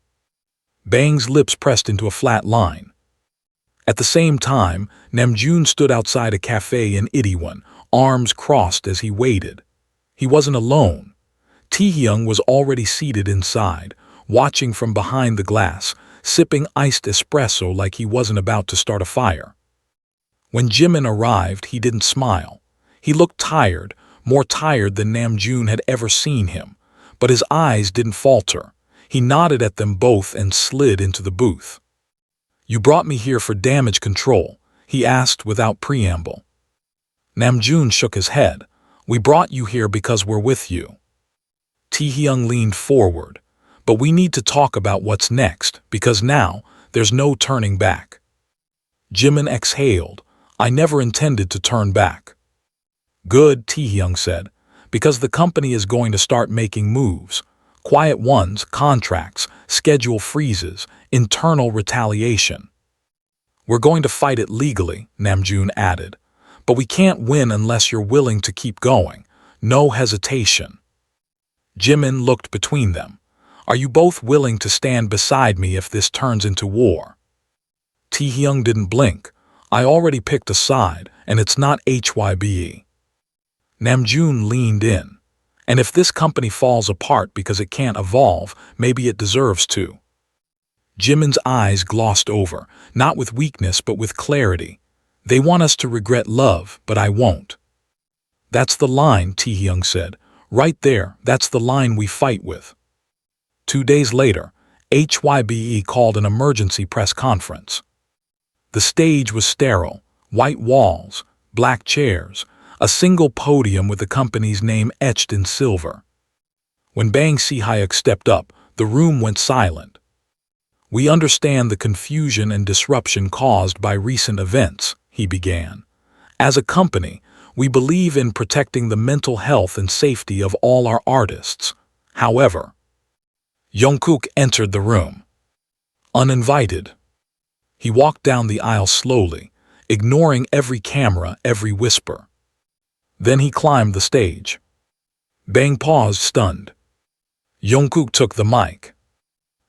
Bang's lips pressed into a flat line. At the same time, Namjoon stood outside a cafe in Itaewon, arms crossed as he waited. He wasn't alone. Taehyung was already seated inside, watching from behind the glass, sipping iced espresso like he wasn't about to start a fire. When Jimin arrived, he didn't smile. He looked tired, more tired than Namjoon had ever seen him, but his eyes didn't falter. He nodded at them both and slid into the booth. You brought me here for damage control, he asked without preamble. Namjoon shook his head. We brought you here because we're with you. Taehyung leaned forward. But we need to talk about what's next, because now there's no turning back. Jimin exhaled. I never intended to turn back. Good, Taehyung said, because the company is going to start making moves. Quiet ones, contracts, schedule freezes, internal retaliation. We're going to fight it legally, Namjoon added. But we can't win unless you're willing to keep going. No hesitation. Jimin looked between them. Are you both willing to stand beside me if this turns into war? Taehyung didn't blink. I already picked a side, and it's not HYBE. Namjoon leaned in. And if this company falls apart because it can't evolve, maybe it deserves to. Jimin's eyes glossed over, not with weakness but with clarity. They want us to regret love, but I won't. That's the line, Taehyung said. Right there, that's the line we fight with. 2 days later, HYBE called an emergency press conference. The stage was sterile, white walls, black chairs, a single podium with the company's name etched in silver. When Bang Si-hyuk stepped up, the room went silent. We understand the confusion and disruption caused by recent events, he began. As a company, we believe in protecting the mental health and safety of all our artists. However, Jungkook entered the room. Uninvited. He walked down the aisle slowly, ignoring every camera, every whisper. Then he climbed the stage. Bang paused, stunned. Jungkook took the mic.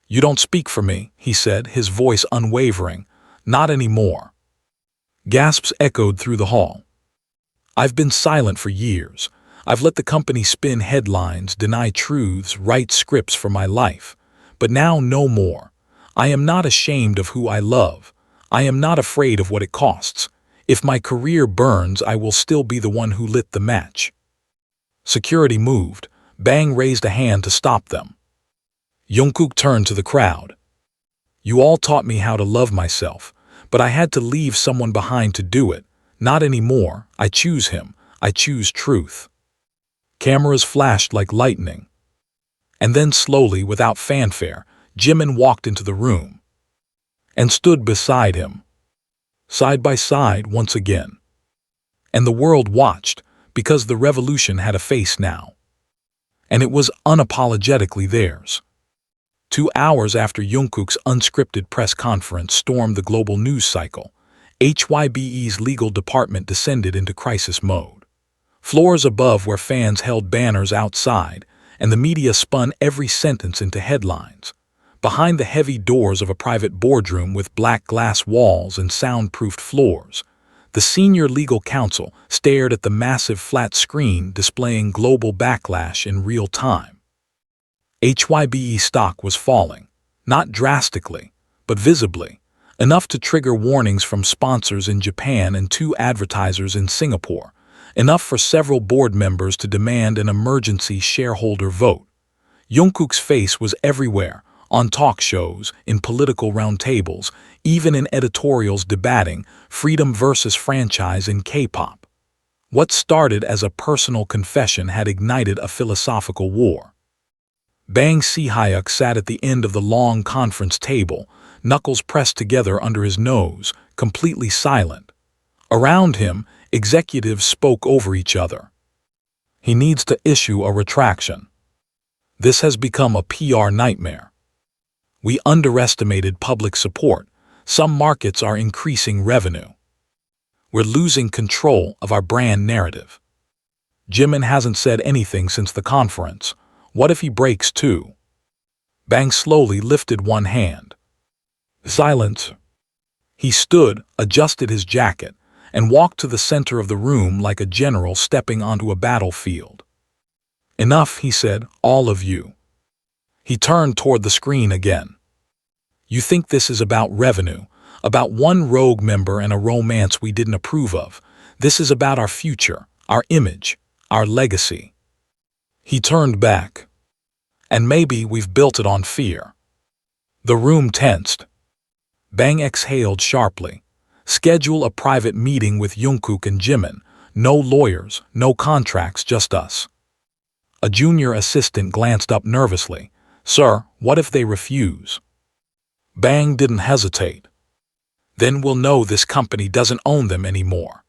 You don't speak for me, he said, his voice unwavering. Not anymore. Gasps echoed through the hall. I've been silent for years. I've let the company spin headlines, deny truths, write scripts for my life. But now no more. I am not ashamed of who I love. I am not afraid of what it costs. If my career burns, I will still be the one who lit the match. Security moved. Bang raised a hand to stop them. Jungkook turned to the crowd. You all taught me how to love myself, but I had to leave someone behind to do it. Not anymore. I choose him. I choose truth. Cameras flashed like lightning. And then slowly, without fanfare, Jimin walked into the room and stood beside him, side by side once again. And the world watched, because the revolution had a face now. And it was unapologetically theirs. 2 hours after Jungkook's unscripted press conference stormed the global news cycle, HYBE's legal department descended into crisis mode. Floors above where fans held banners outside, and the media spun every sentence into headlines. Behind the heavy doors of a private boardroom with black glass walls and soundproofed floors, the senior legal counsel stared at the massive flat screen displaying global backlash in real time. HYBE stock was falling, not drastically, but visibly, enough to trigger warnings from sponsors in Japan and 2 advertisers in Singapore, enough for several board members to demand an emergency shareholder vote. Jungkook's face was everywhere, on talk shows, in political roundtables, even in editorials debating freedom versus franchise in K-pop. What started as a personal confession had ignited a philosophical war. Bang Si-hyuk sat at the end of the long conference table, knuckles pressed together under his nose, completely silent. Around him, executives spoke over each other. He needs to issue a retraction. This has become a PR nightmare. We underestimated public support. Some markets are increasing revenue. We're losing control of our brand narrative. Jimin hasn't said anything since the conference. What if he breaks too? Bang slowly lifted one hand. Silence. He stood, adjusted his jacket, and walked to the center of the room like a general stepping onto a battlefield. Enough, he said, all of you. He turned toward the screen again. You think this is about revenue, about one rogue member and a romance we didn't approve of. This is about our future, our image, our legacy. He turned back. And maybe we've built it on fear. The room tensed. Bang exhaled sharply. Schedule a private meeting with Jungkook and Jimin. No lawyers, no contracts, just us. A junior assistant glanced up nervously. Sir, what if they refuse? Bang didn't hesitate. Then we'll know this company doesn't own them anymore.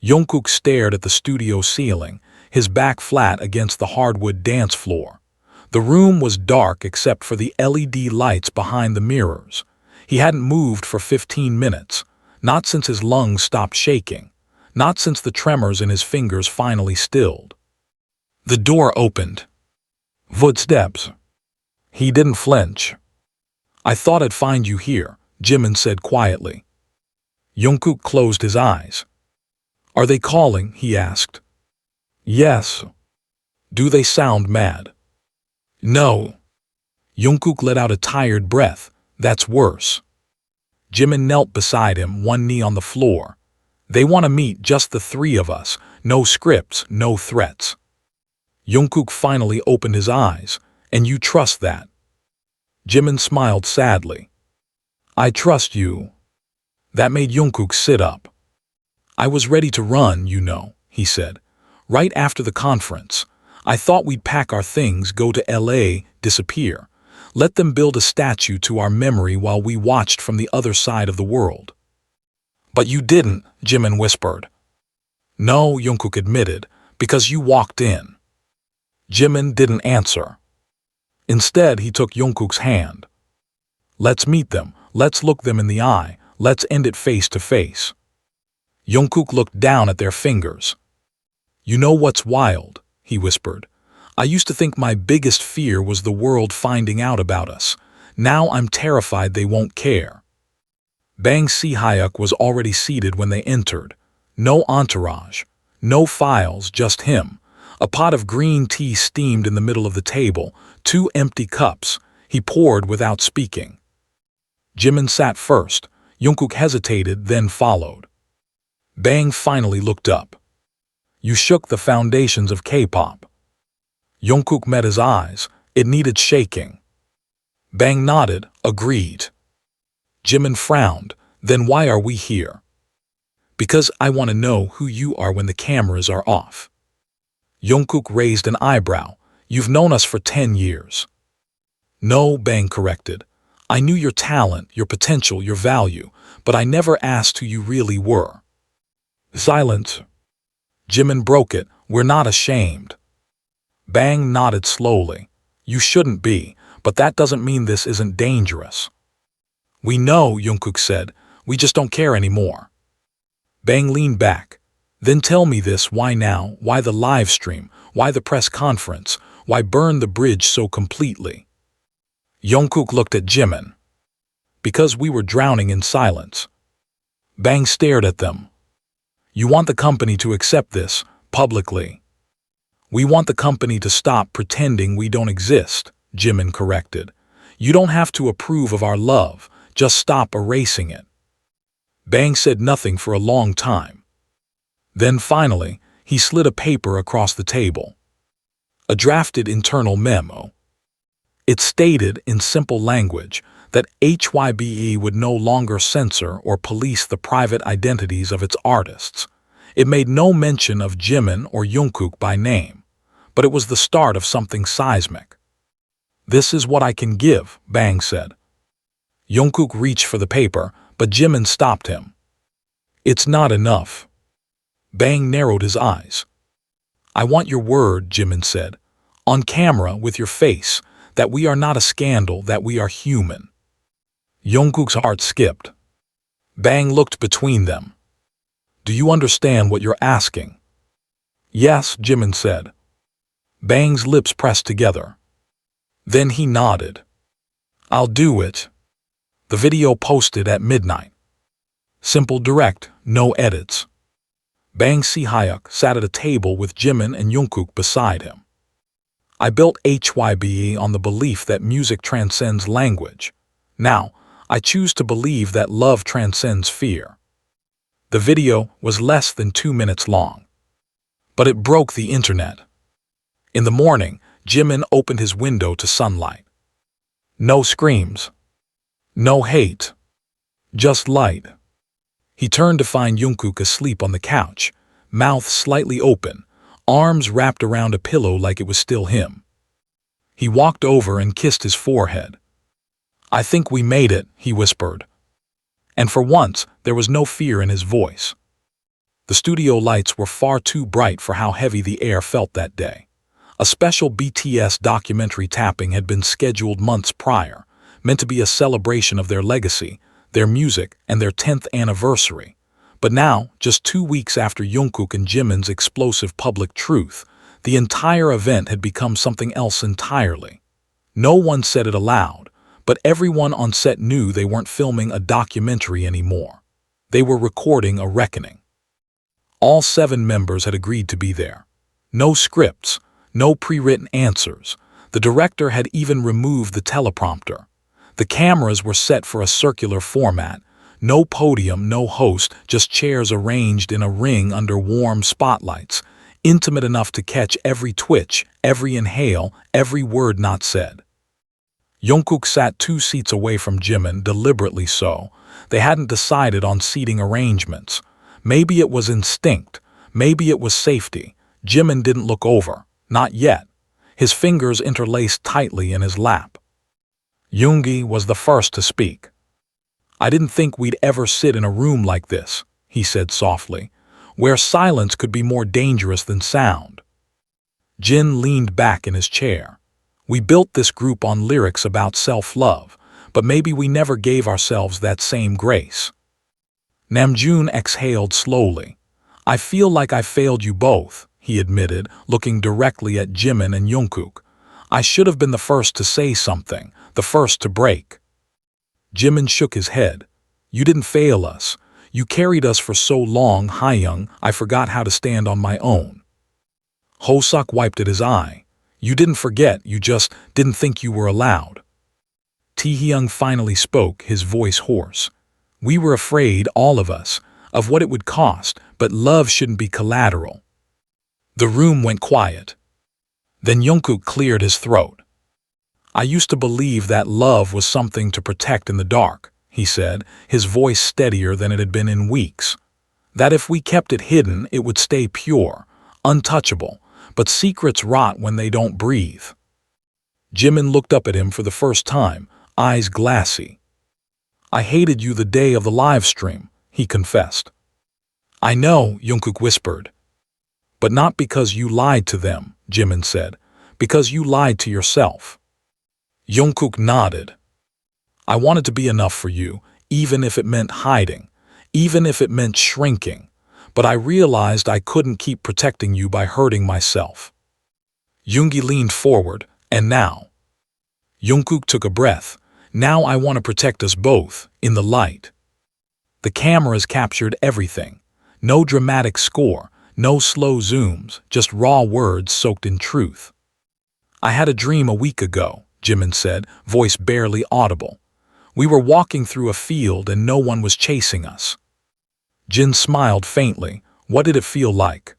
Jungkook stared at the studio ceiling, his back flat against the hardwood dance floor. The room was dark except for the LED lights behind the mirrors. He hadn't moved for 15 minutes, not since his lungs stopped shaking, not since the tremors in his fingers finally stilled. The door opened. Footsteps. He didn't flinch. I thought I'd find you here, Jimin said quietly. Jungkook closed his eyes. Are they calling? He asked. Yes. Do they sound mad? No. Jungkook let out a tired breath. That's worse. Jimin knelt beside him, one knee on the floor. They want to meet, just the 3 of us. No scripts, no threats. Jungkook finally opened his eyes. And you trust that? Jimin smiled sadly. I trust you. That made Jungkook sit up. I was ready to run, you know, he said. Right after the conference. I thought we'd pack our things, go to LA, disappear. Let them build a statue to our memory while we watched from the other side of the world. But you didn't, Jimin whispered. No, Jungkook admitted, because you walked in. Jimin didn't answer. Instead, he took Jungkook's hand. Let's meet them, let's look them in the eye, let's end it face to face. Jungkook looked down at their fingers. You know what's wild? He whispered. I used to think my biggest fear was the world finding out about us. Now I'm terrified they won't care. Bang Si-hyuk was already seated when they entered. No entourage, no files, just him. A pot of green tea steamed in the middle of the table, 2 empty cups. He poured without speaking. Jimin sat first. Jungkook hesitated, then followed. Bang finally looked up. You shook the foundations of K-pop. Jungkook met his eyes. It needed shaking. Bang nodded, agreed. Jimin frowned. Then why are we here? Because I want to know who you are when the cameras are off. Jungkook raised an eyebrow. You've known us for 10 years. No, Bang corrected. I knew your talent, your potential, your value, but I never asked who you really were. Silence. Jimin broke it. We're not ashamed. Bang nodded slowly. You shouldn't be, but that doesn't mean this isn't dangerous. We know, Jungkook said. We just don't care anymore. Bang leaned back. Then tell me this, why now? Why the live stream? Why the press conference? Why burn the bridge so completely? Jungkook looked at Jimin. Because we were drowning in silence. Bang stared at them. You want the company to accept this, publicly. We want the company to stop pretending we don't exist, Jimin corrected. You don't have to approve of our love, just stop erasing it. Bang said nothing for a long time. Then finally, he slid a paper across the table. A drafted internal memo. It stated in simple language that HYBE would no longer censor or police the private identities of its artists. It made no mention of Jimin or Jungkook by name, but it was the start of something seismic. This is what I can give, Bang said. Jungkook reached for the paper, but Jimin stopped him. It's not enough. Bang narrowed his eyes. I want your word, Jimin said, on camera with your face, that we are not a scandal, that we are human. Jungkook's heart skipped. Bang looked between them. Do you understand what you're asking? Yes, Jimin said. Bang's lips pressed together. Then he nodded. I'll do it. The video posted at midnight. Simple, direct, no edits. Bang Si-hyuk sat at a table with Jimin and Jungkook beside him. I built HYBE on the belief that music transcends language. Now, I choose to believe that love transcends fear. The video was less than 2 minutes long. But it broke the internet. In the morning, Jimin opened his window to sunlight. No screams. No hate. Just light. He turned to find Jungkook asleep on the couch, mouth slightly open, arms wrapped around a pillow like it was still him. He walked over and kissed his forehead. I think we made it, he whispered. And for once, there was no fear in his voice. The studio lights were far too bright for how heavy the air felt that day. A special BTS documentary tapping had been scheduled months prior, meant to be a celebration of their legacy, their music, and their 10th anniversary. But now, just 2 weeks after Jungkook and Jimin's explosive public truth, the entire event had become something else entirely. No one said it aloud, but everyone on set knew they weren't filming a documentary anymore. They were recording a reckoning. All 7 members had agreed to be there. No scripts, no pre-written answers. The director had even removed the teleprompter. The cameras were set for a circular format. No podium, no host, just chairs arranged in a ring under warm spotlights, intimate enough to catch every twitch, every inhale, every word not said. Jungkook sat 2 seats away from Jimin, deliberately so. They hadn't decided on seating arrangements. Maybe it was instinct. Maybe it was safety. Jimin didn't look over. Not yet. His fingers interlaced tightly in his lap. Yoongi was the first to speak. I didn't think we'd ever sit in a room like this, he said softly, where silence could be more dangerous than sound. Jin leaned back in his chair. We built this group on lyrics about self-love, but maybe we never gave ourselves that same grace. Namjoon exhaled slowly. I feel like I failed you both, he admitted, looking directly at Jimin and Jungkook. I should have been the first to say something, the first to break. Jimin shook his head. You didn't fail us. You carried us for so long, Taehyung, I forgot how to stand on my own. Hoseok wiped at his eye. You didn't forget, you just didn't think you were allowed. Taehyung finally spoke, his voice hoarse. We were afraid, all of us, of what it would cost, but love shouldn't be collateral. The room went quiet. Then Jungkook cleared his throat. I used to believe that love was something to protect in the dark, he said, his voice steadier than it had been in weeks. That if we kept it hidden, it would stay pure, untouchable, but secrets rot when they don't breathe. Jimin looked up at him for the first time, eyes glassy. I hated you the day of the live stream, he confessed. I know, Jungkook whispered. But not because you lied to them, Jimin said, because you lied to yourself. Jungkook nodded. I wanted to be enough for you, even if it meant hiding, even if it meant shrinking, but I realized I couldn't keep protecting you by hurting myself. Yoongi leaned forward, and now. Jungkook took a breath. Now I want to protect us both, in the light. The cameras captured everything. No dramatic score, no slow zooms, just raw words soaked in truth. I had a dream a week ago, Jimin said, voice barely audible. We were walking through a field and no one was chasing us. Jin smiled faintly. What did it feel like?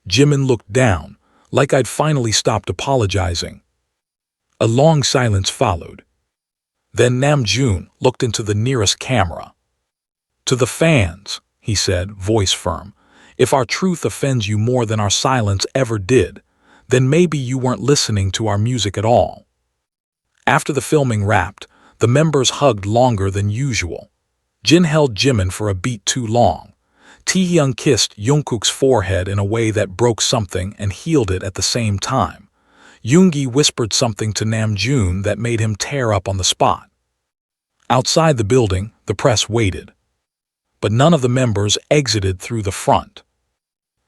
Jimin looked down, like I'd finally stopped apologizing. A long silence followed. Then Namjoon looked into the nearest camera. To the fans, he said, voice firm, if our truth offends you more than our silence ever did, then maybe you weren't listening to our music at all. After the filming wrapped, the members hugged longer than usual. Jin held Jimin for a beat too long. Taehyung kissed Jungkook's forehead in a way that broke something and healed it at the same time. Yoongi whispered something to Namjoon that made him tear up on the spot. Outside the building, the press waited. But none of the members exited through the front.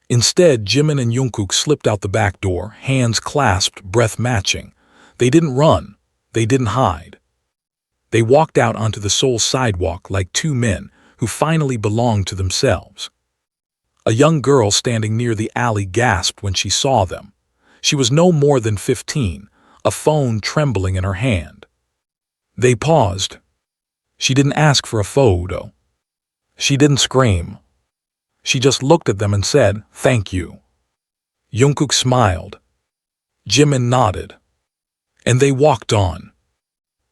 Instead, Jimin and Jungkook slipped out the back door, hands clasped, breath matching. They didn't run. They didn't hide. They walked out onto the Seoul sidewalk like two men who finally belonged to themselves. A young girl standing near the alley gasped when she saw them. She was no more than 15, a phone trembling in her hand. They paused. She didn't ask for a photo. She didn't scream. She just looked at them and said, "Thank you." Jungkook smiled. Jimin nodded. And they walked on.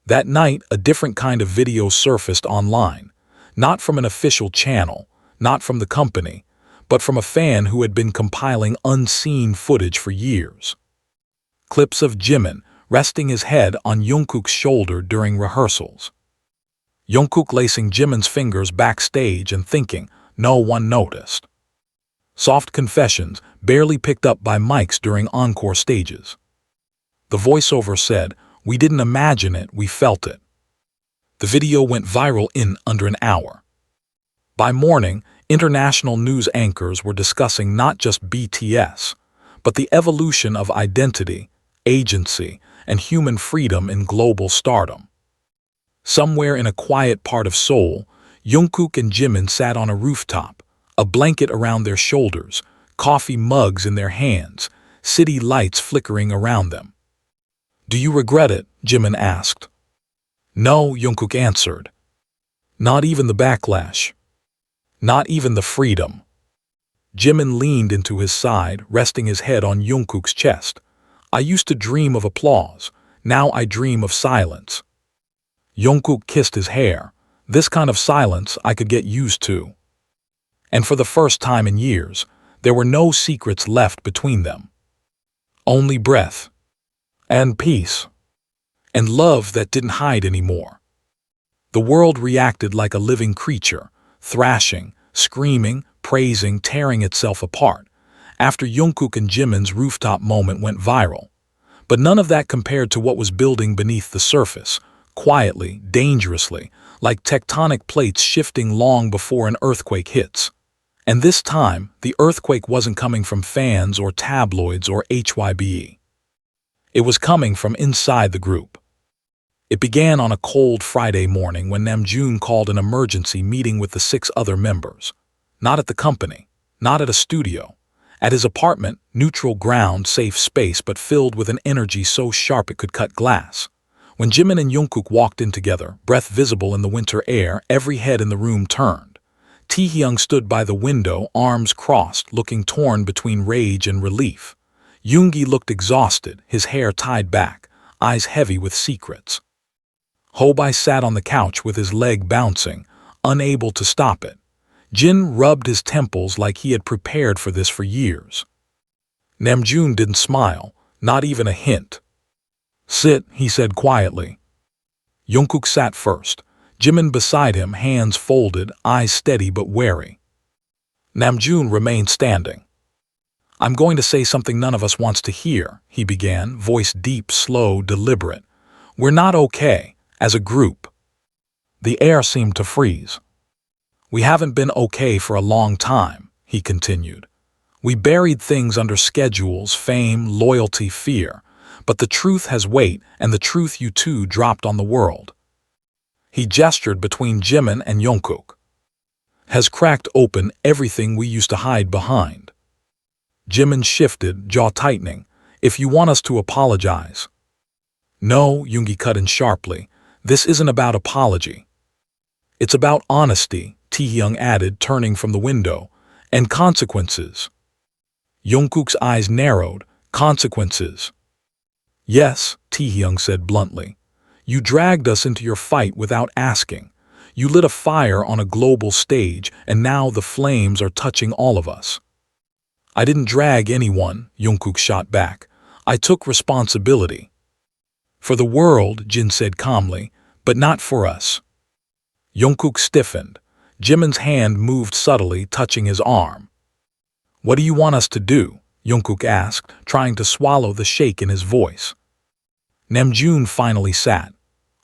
That night, a different kind of video surfaced online, not from an official channel, not from the company, but from a fan who had been compiling unseen footage for years. Clips of Jimin resting his head on Jungkook's shoulder during rehearsals. Jungkook lacing Jimin's fingers backstage and thinking no one noticed. Soft confessions barely picked up by mics during encore stages. The voiceover said, "We didn't imagine it, we felt it." The video went viral in under an hour. By morning, international news anchors were discussing not just BTS, but the evolution of identity, agency, and human freedom in global stardom. Somewhere in a quiet part of Seoul, Jungkook and Jimin sat on a rooftop, a blanket around their shoulders, coffee mugs in their hands, city lights flickering around them. "Do you regret it?" Jimin asked. "No," Jungkook answered. "Not even the backlash. Not even the freedom." Jimin leaned into his side, resting his head on Jungkook's chest. "I used to dream of applause. Now I dream of silence." Jungkook kissed his hair. This kind of silence I could get used to. And for the first time in years, there were no secrets left between them. Only breath. And peace. And love that didn't hide anymore. The world reacted like a living creature, thrashing, screaming, praising, tearing itself apart, after Jungkook and Jimin's rooftop moment went viral. But none of that compared to what was building beneath the surface, quietly, dangerously, like tectonic plates shifting long before an earthquake hits. And this time, the earthquake wasn't coming from fans or tabloids or HYBE. It was coming from inside the group. It began on a cold Friday morning when Namjoon called an emergency meeting with the 6 other members. Not at the company, not at a studio. At his apartment, neutral ground, safe space, but filled with an energy so sharp it could cut glass. When Jimin and Jungkook walked in together, breath visible in the winter air, every head in the room turned. Taehyung stood by the window, arms crossed, looking torn between rage and relief. Yoongi looked exhausted, his hair tied back, eyes heavy with secrets. Hobai sat on the couch with his leg bouncing, unable to stop it. Jin rubbed his temples like he had prepared for this for years. Namjoon didn't smile, not even a hint. "Sit," he said quietly. Jungkook sat first, Jimin beside him, hands folded, eyes steady but wary. Namjoon remained standing. "I'm going to say something none of us wants to hear," he began, voice deep, slow, deliberate. "We're not okay, as a group." The air seemed to freeze. "We haven't been okay for a long time," he continued. "We buried things under schedules, fame, loyalty, fear. But the truth has weight, and the truth you two dropped on the world." He gestured between Jimin and Jungkook. "Has cracked open everything we used to hide behind." Jimin shifted, jaw tightening. "If you want us to apologize." "No," Yoongi cut in sharply. "This isn't about apology. It's about honesty," Taehyung added, turning from the window. "And consequences." Jungkook's eyes narrowed. "Consequences?" "Yes," Taehyung said bluntly. "You dragged us into your fight without asking. You lit a fire on a global stage, and now the flames are touching all of us." "I didn't drag anyone," Jungkook shot back. "I took responsibility." "For the world," Jin said calmly, "but not for us." Jungkook stiffened. Jimin's hand moved subtly, touching his arm. "What do you want us to do?" Jungkook asked, trying to swallow the shake in his voice. Namjoon finally sat.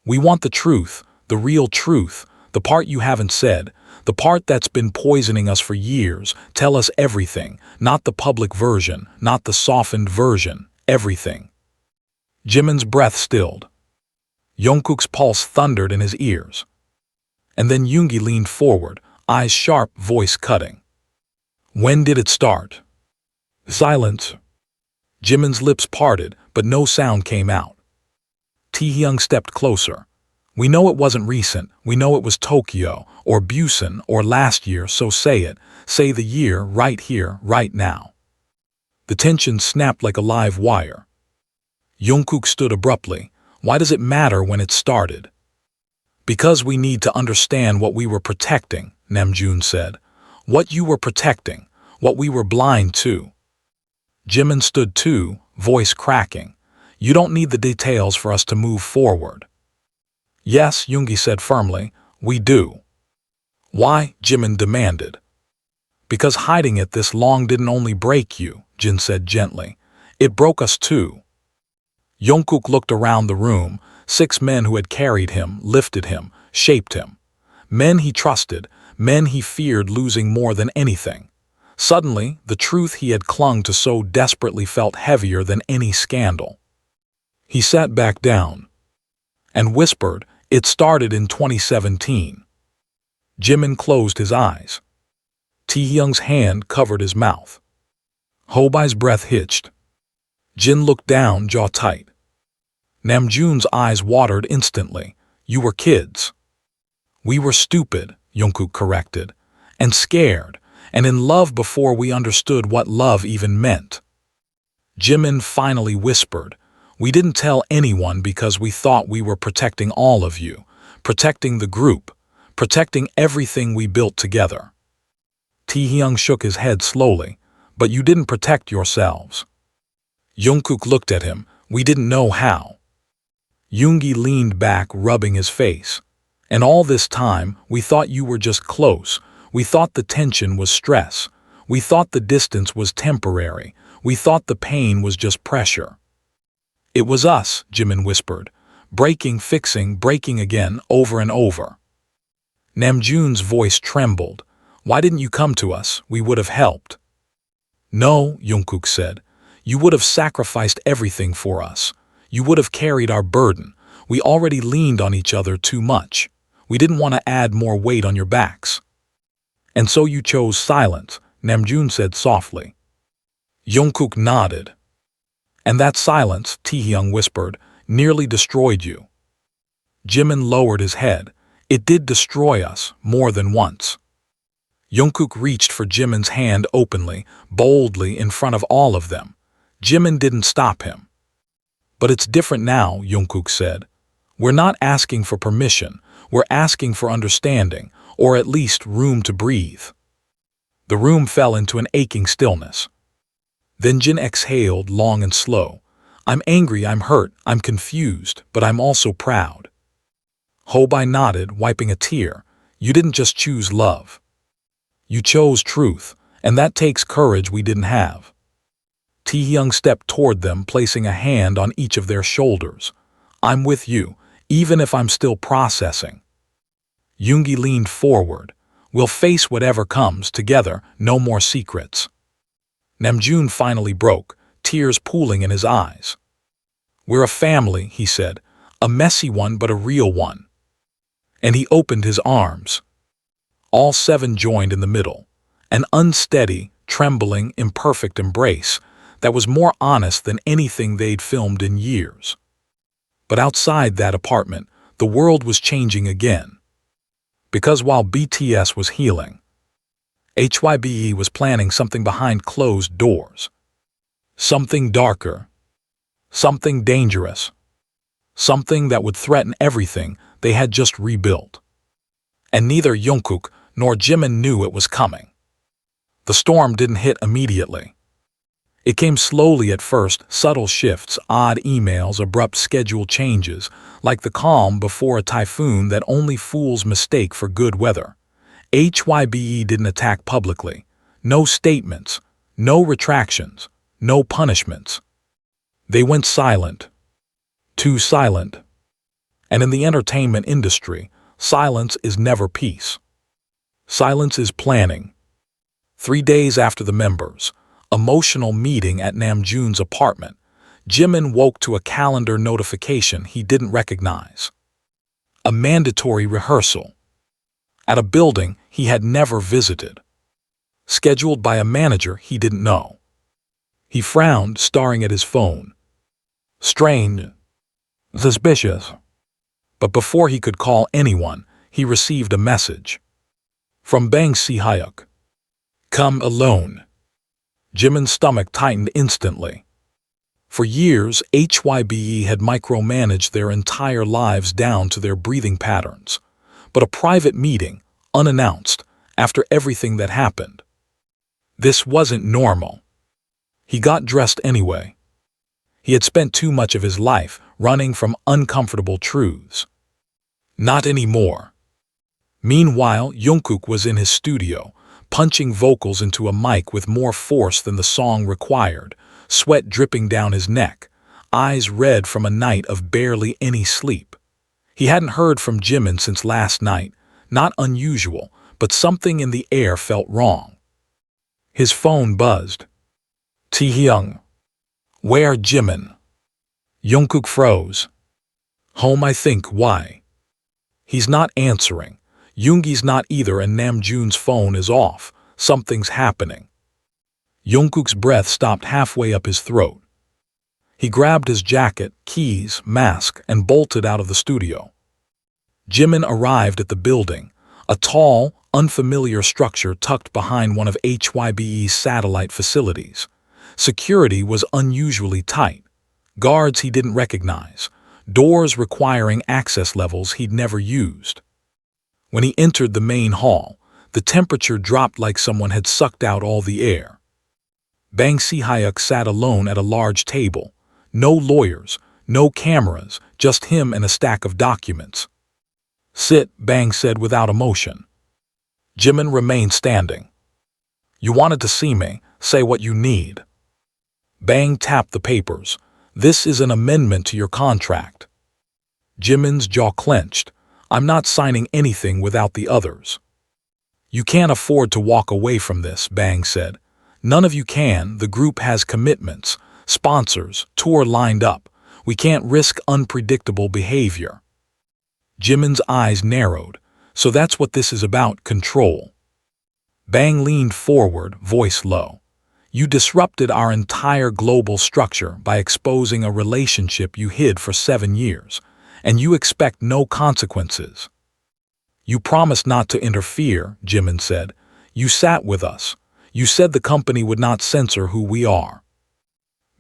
"We want the truth, the real truth, the part you haven't said, the part that's been poisoning us for years. Tell us everything, not the public version, not the softened version, everything." Jimin's breath stilled. Jungkook's pulse thundered in his ears. And then Yoongi leaned forward, eyes sharp, voice cutting. "When did it start?" Silence. Jimin's lips parted, but no sound came out. Taehyung stepped closer. "We know it wasn't recent. We know it was Tokyo, or Busan, or last year, so say it. Say the year, right here, right now." The tension snapped like a live wire. Jungkook stood abruptly. "Why does it matter when it started?" "Because we need to understand what we were protecting," Namjoon said. "What you were protecting, what we were blind to." Jimin stood too, voice cracking. "You don't need the details for us to move forward." "Yes," Yoongi said firmly, "we do." "Why?" Jimin demanded. "Because hiding it this long didn't only break you," Jin said gently. "It broke us too." Jungkook looked around the room. 6 men who had carried him, lifted him, shaped him. Men he trusted, men he feared losing more than anything. Suddenly, the truth he had clung to so desperately felt heavier than any scandal. He sat back down and whispered, "It started in 2017. Jimin closed his eyes. Taehyung's hand covered his mouth. Hobai's breath hitched. Jin looked down, jaw tight. Namjoon's eyes watered instantly. "You were kids." "We were stupid," Jungkook corrected, "and scared, and in love before we understood what love even meant." Jimin finally whispered, "We didn't tell anyone because we thought we were protecting all of you, protecting the group, protecting everything we built together." Taehyung shook his head slowly. "But you didn't protect yourselves." Jungkook looked at him. "We didn't know how." Yoongi leaned back, rubbing his face. "And all this time, we thought you were just close. We thought the tension was stress. We thought the distance was temporary. We thought the pain was just pressure." "It was us," Jimin whispered. "Breaking, fixing, breaking again, over and over." Namjoon's voice trembled. "Why didn't you come to us? We would have helped." "No," Jungkook said. "You would have sacrificed everything for us. You would have carried our burden. We already leaned on each other too much. We didn't want to add more weight on your backs." "And so you chose silence," Namjoon said softly. Jungkook nodded. "And that silence," Taehyung whispered, "nearly destroyed you." Jimin lowered his head. "It did destroy us, more than once." Jungkook reached for Jimin's hand openly, boldly, in front of all of them. Jimin didn't stop him. But it's different now, Jungkook said. We're not asking for permission, we're asking for understanding, or at least room to breathe. The room fell into an aching stillness. Then Jin exhaled long and slow. I'm angry, I'm hurt, I'm confused, but I'm also proud. Hobi nodded, wiping a tear. You didn't just choose love. You chose truth, and that takes courage we didn't have. Taehyung stepped toward them, placing a hand on each of their shoulders. I'm with you, even if I'm still processing. Yoongi leaned forward. We'll face whatever comes together, no more secrets. Namjoon finally broke, tears pooling in his eyes. We're a family, he said, a messy one but a real one. And he opened his arms. All seven joined in the middle, an unsteady, trembling, imperfect embrace that was more honest than anything they'd filmed in years. But outside that apartment, the world was changing again. Because while BTS was healing, HYBE was planning something behind closed doors. Something darker. Something dangerous. Something that would threaten everything they had just rebuilt. And neither Jungkook nor Jimin knew it was coming. The storm didn't hit immediately. It came slowly at first, subtle shifts, odd emails, abrupt schedule changes, like the calm before a typhoon that only fools mistake for good weather. HYBE didn't attack publicly. No statements, no retractions, no punishments. They went silent. Too silent. And in the entertainment industry, silence is never peace. Silence is planning. 3 days after the members' emotional meeting at Namjoon's apartment, Jimin woke to a calendar notification he didn't recognize. A mandatory rehearsal. At a building he had never visited. Scheduled by a manager he didn't know. He frowned, staring at his phone. Strange. Suspicious. But before he could call anyone, he received a message. From Bang Si-hyuk. Come alone. Jimin's stomach tightened instantly. For years, HYBE had micromanaged their entire lives down to their breathing patterns. But a private meeting, unannounced, after everything that happened. This wasn't normal. He got dressed anyway. He had spent too much of his life running from uncomfortable truths. Not anymore. Meanwhile, Jungkook was in his studio, punching vocals into a mic with more force than the song required, sweat dripping down his neck, eyes red from a night of barely any sleep. He hadn't heard from Jimin since last night, not unusual, but something in the air felt wrong. His phone buzzed. Taehyung. Where Jimin? Jungkook froze. Home, I think. Why? He's not answering. Yoongi's not either, and Namjoon's phone is off. Something's happening. Jungkook's breath stopped halfway up his throat. He grabbed his jacket, keys, mask, and bolted out of the studio. Jimin arrived at the building, a tall, unfamiliar structure tucked behind one of HYBE's satellite facilities. Security was unusually tight. Guards he didn't recognize. Doors requiring access levels he'd never used. When he entered the main hall, the temperature dropped like someone had sucked out all the air. Bang Si-hyuk sat alone at a large table. No lawyers, no cameras, just him and a stack of documents. Sit, Bang said without emotion. Jimin remained standing. You wanted to see me, say what you need. Bang tapped the papers. This is an amendment to your contract. Jimin's jaw clenched. I'm not signing anything without the others. You can't afford to walk away from this, Bang said. None of you can. The group has commitments, sponsors, tour lined up. We can't risk unpredictable behavior. Jimin's eyes narrowed. So that's what this is about, control. Bang leaned forward, voice low. You disrupted our entire global structure by exposing a relationship you hid for 7 years, and you expect no consequences. You promised not to interfere, Jimin said. You sat with us. You said the company would not censor who we are.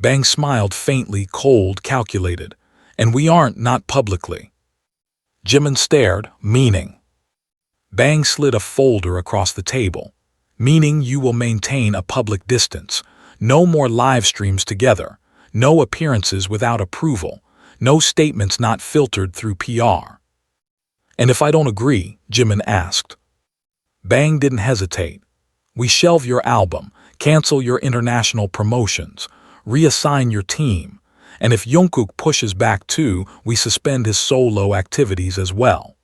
Bang smiled faintly, cold, calculated. And we aren't, not publicly. Jimin stared, meaning. Bang slid a folder across the table. Meaning you will maintain a public distance. No more live streams together. No appearances without approval. No statements not filtered through PR. And if I don't agree, Jimin asked. Bang didn't hesitate. We shelve your album, cancel your international promotions, reassign your team, and if Jungkook pushes back too, we suspend his solo activities as well.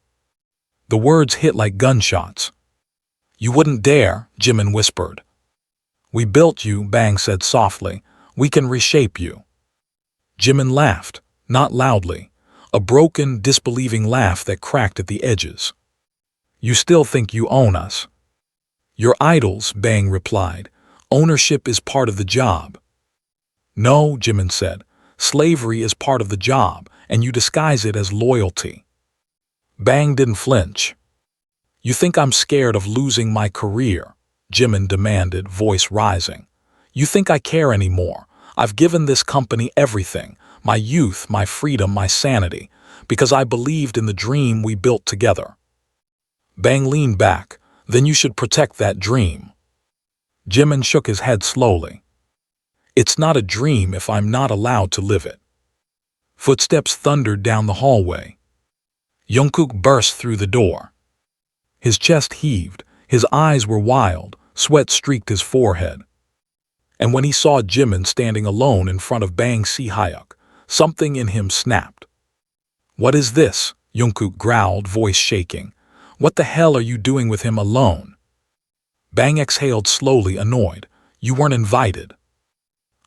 The words hit like gunshots. You wouldn't dare, Jimin whispered. We built you, Bang said softly. We can reshape you. Jimin laughed, not loudly, a broken, disbelieving laugh that cracked at the edges. You still think you own us? Your idols, Bang replied. Ownership is part of the job. No, Jimin said. Slavery is part of the job, and you disguise it as loyalty. Bang didn't flinch. You think I'm scared of losing my career? Jimin demanded, voice rising. You think I care anymore? I've given this company everything, my youth, my freedom, my sanity, because I believed in the dream we built together. Bang leaned back. Then you should protect that dream. Jimin shook his head slowly. It's not a dream if I'm not allowed to live it. Footsteps thundered down the hallway. Jungkook burst through the door. His chest heaved, his eyes were wild, sweat streaked his forehead. And when he saw Jimin standing alone in front of Bang Si-hyuk, something in him snapped. What is this? Jungkook growled, voice shaking. What the hell are you doing with him alone? Bang exhaled slowly, annoyed. You weren't invited.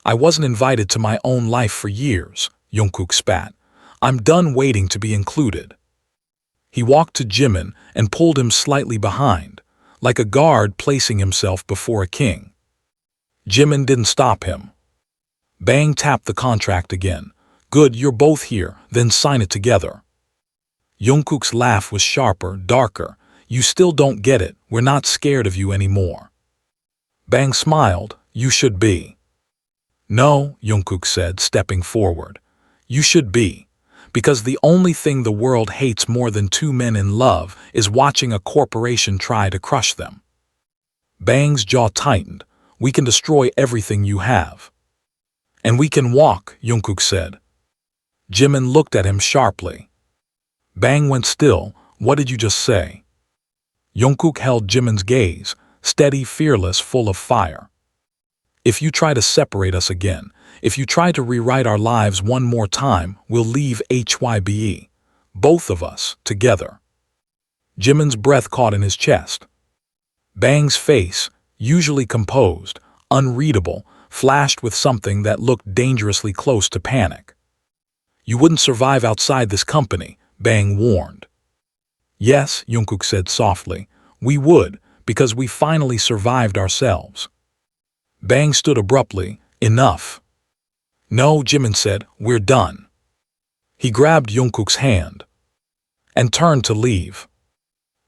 I wasn't invited to my own life for years, Jungkook spat. I'm done waiting to be included. He walked to Jimin and pulled him slightly behind, like a guard placing himself before a king. Jimin didn't stop him. Bang tapped the contract again. Good, you're both here, then sign it together. Jungkook's laugh was sharper, darker. You still don't get it, we're not scared of you anymore. Bang smiled. You should be. No, Jungkook said, stepping forward. You should be. Because the only thing the world hates more than two men in love is watching a corporation try to crush them. Bang's jaw tightened. We can destroy everything you have. And we can walk, Jungkook said. Jimin looked at him sharply. Bang went still. What did you just say? Jungkook held Jimin's gaze, steady, fearless, full of fire. If you try to separate us again, if you try to rewrite our lives one more time, we'll leave HYBE. Both of us, together. Jimin's breath caught in his chest. Bang's face, usually composed, unreadable, flashed with something that looked dangerously close to panic. You wouldn't survive outside this company, Bang warned. Yes, Jungkook said softly, we would, because we finally survived ourselves. Bang stood abruptly. Enough. No, Jimin said, we're done. He grabbed Jungkook's hand and turned to leave.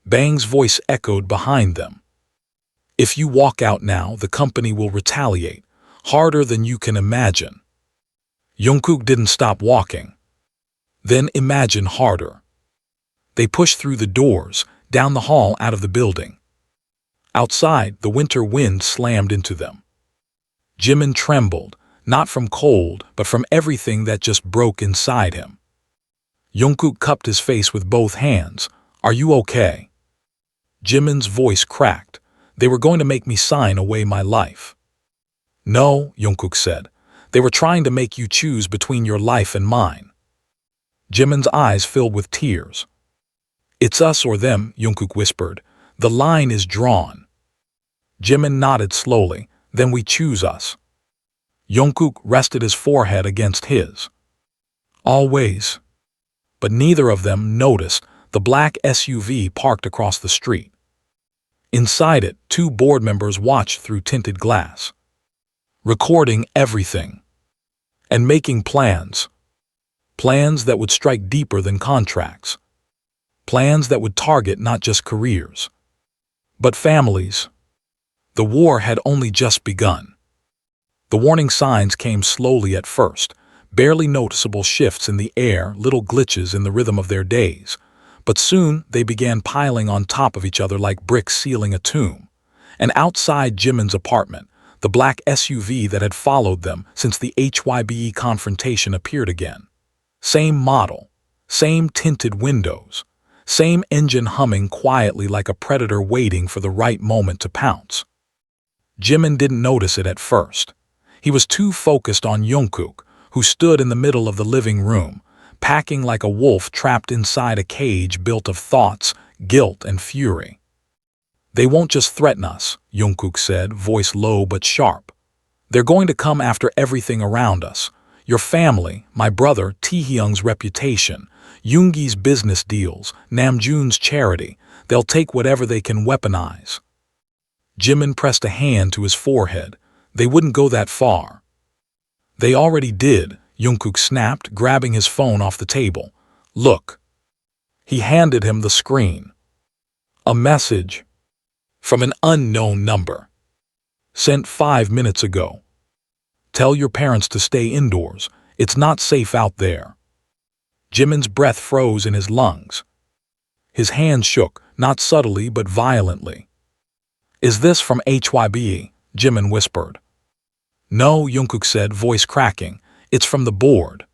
Bang's voice echoed behind them. If you walk out now, the company will retaliate, harder than you can imagine. Jungkook didn't stop walking. Then imagine harder. They pushed through the doors, down the hall, out of the building. Outside, the winter wind slammed into them. Jimin trembled, not from cold, but from everything that just broke inside him. Jungkook cupped his face with both hands. Are you okay? Jimin's voice cracked. They were going to make me sign away my life. No, Jungkook said. They were trying to make you choose between your life and mine. Jimin's eyes filled with tears. It's us or them, Jungkook whispered. The line is drawn. Jimin nodded slowly. Then we choose us. Jungkook rested his forehead against his. Always. But neither of them noticed the black SUV parked across the street. Inside it, two board members watched through tinted glass, recording everything and making plans. Plans that would strike deeper than contracts. Plans that would target not just careers, but families. The war had only just begun. The warning signs came slowly at first, barely noticeable shifts in the air, little glitches in the rhythm of their days. But soon they began piling on top of each other like bricks sealing a tomb. And outside Jimin's apartment, the black SUV that had followed them since the HYBE confrontation appeared again. Same model, same tinted windows, same engine humming quietly like a predator waiting for the right moment to pounce. Jimin didn't notice it at first. He was too focused on Jungkook, who stood in the middle of the living room, packing like a wolf trapped inside a cage built of thoughts, guilt, and fury. "They won't just threaten us," Jungkook said, voice low but sharp. "They're going to come after everything around us. Your family, my brother Taehyung's reputation, Yoongi's business deals, Namjoon's charity. They'll take whatever they can weaponize." Jimin pressed a hand to his forehead. "They wouldn't go that far." "They already did," Jungkook snapped, grabbing his phone off the table. "Look." He handed him the screen. A message from an unknown number. "Sent 5 minutes ago. Tell your parents to stay indoors. It's not safe out there." Jimin's breath froze in his lungs. His hands shook, not subtly but violently. "Is this from HYBE?" Jimin whispered. "No," Jungkook said, voice cracking. "It's from the board."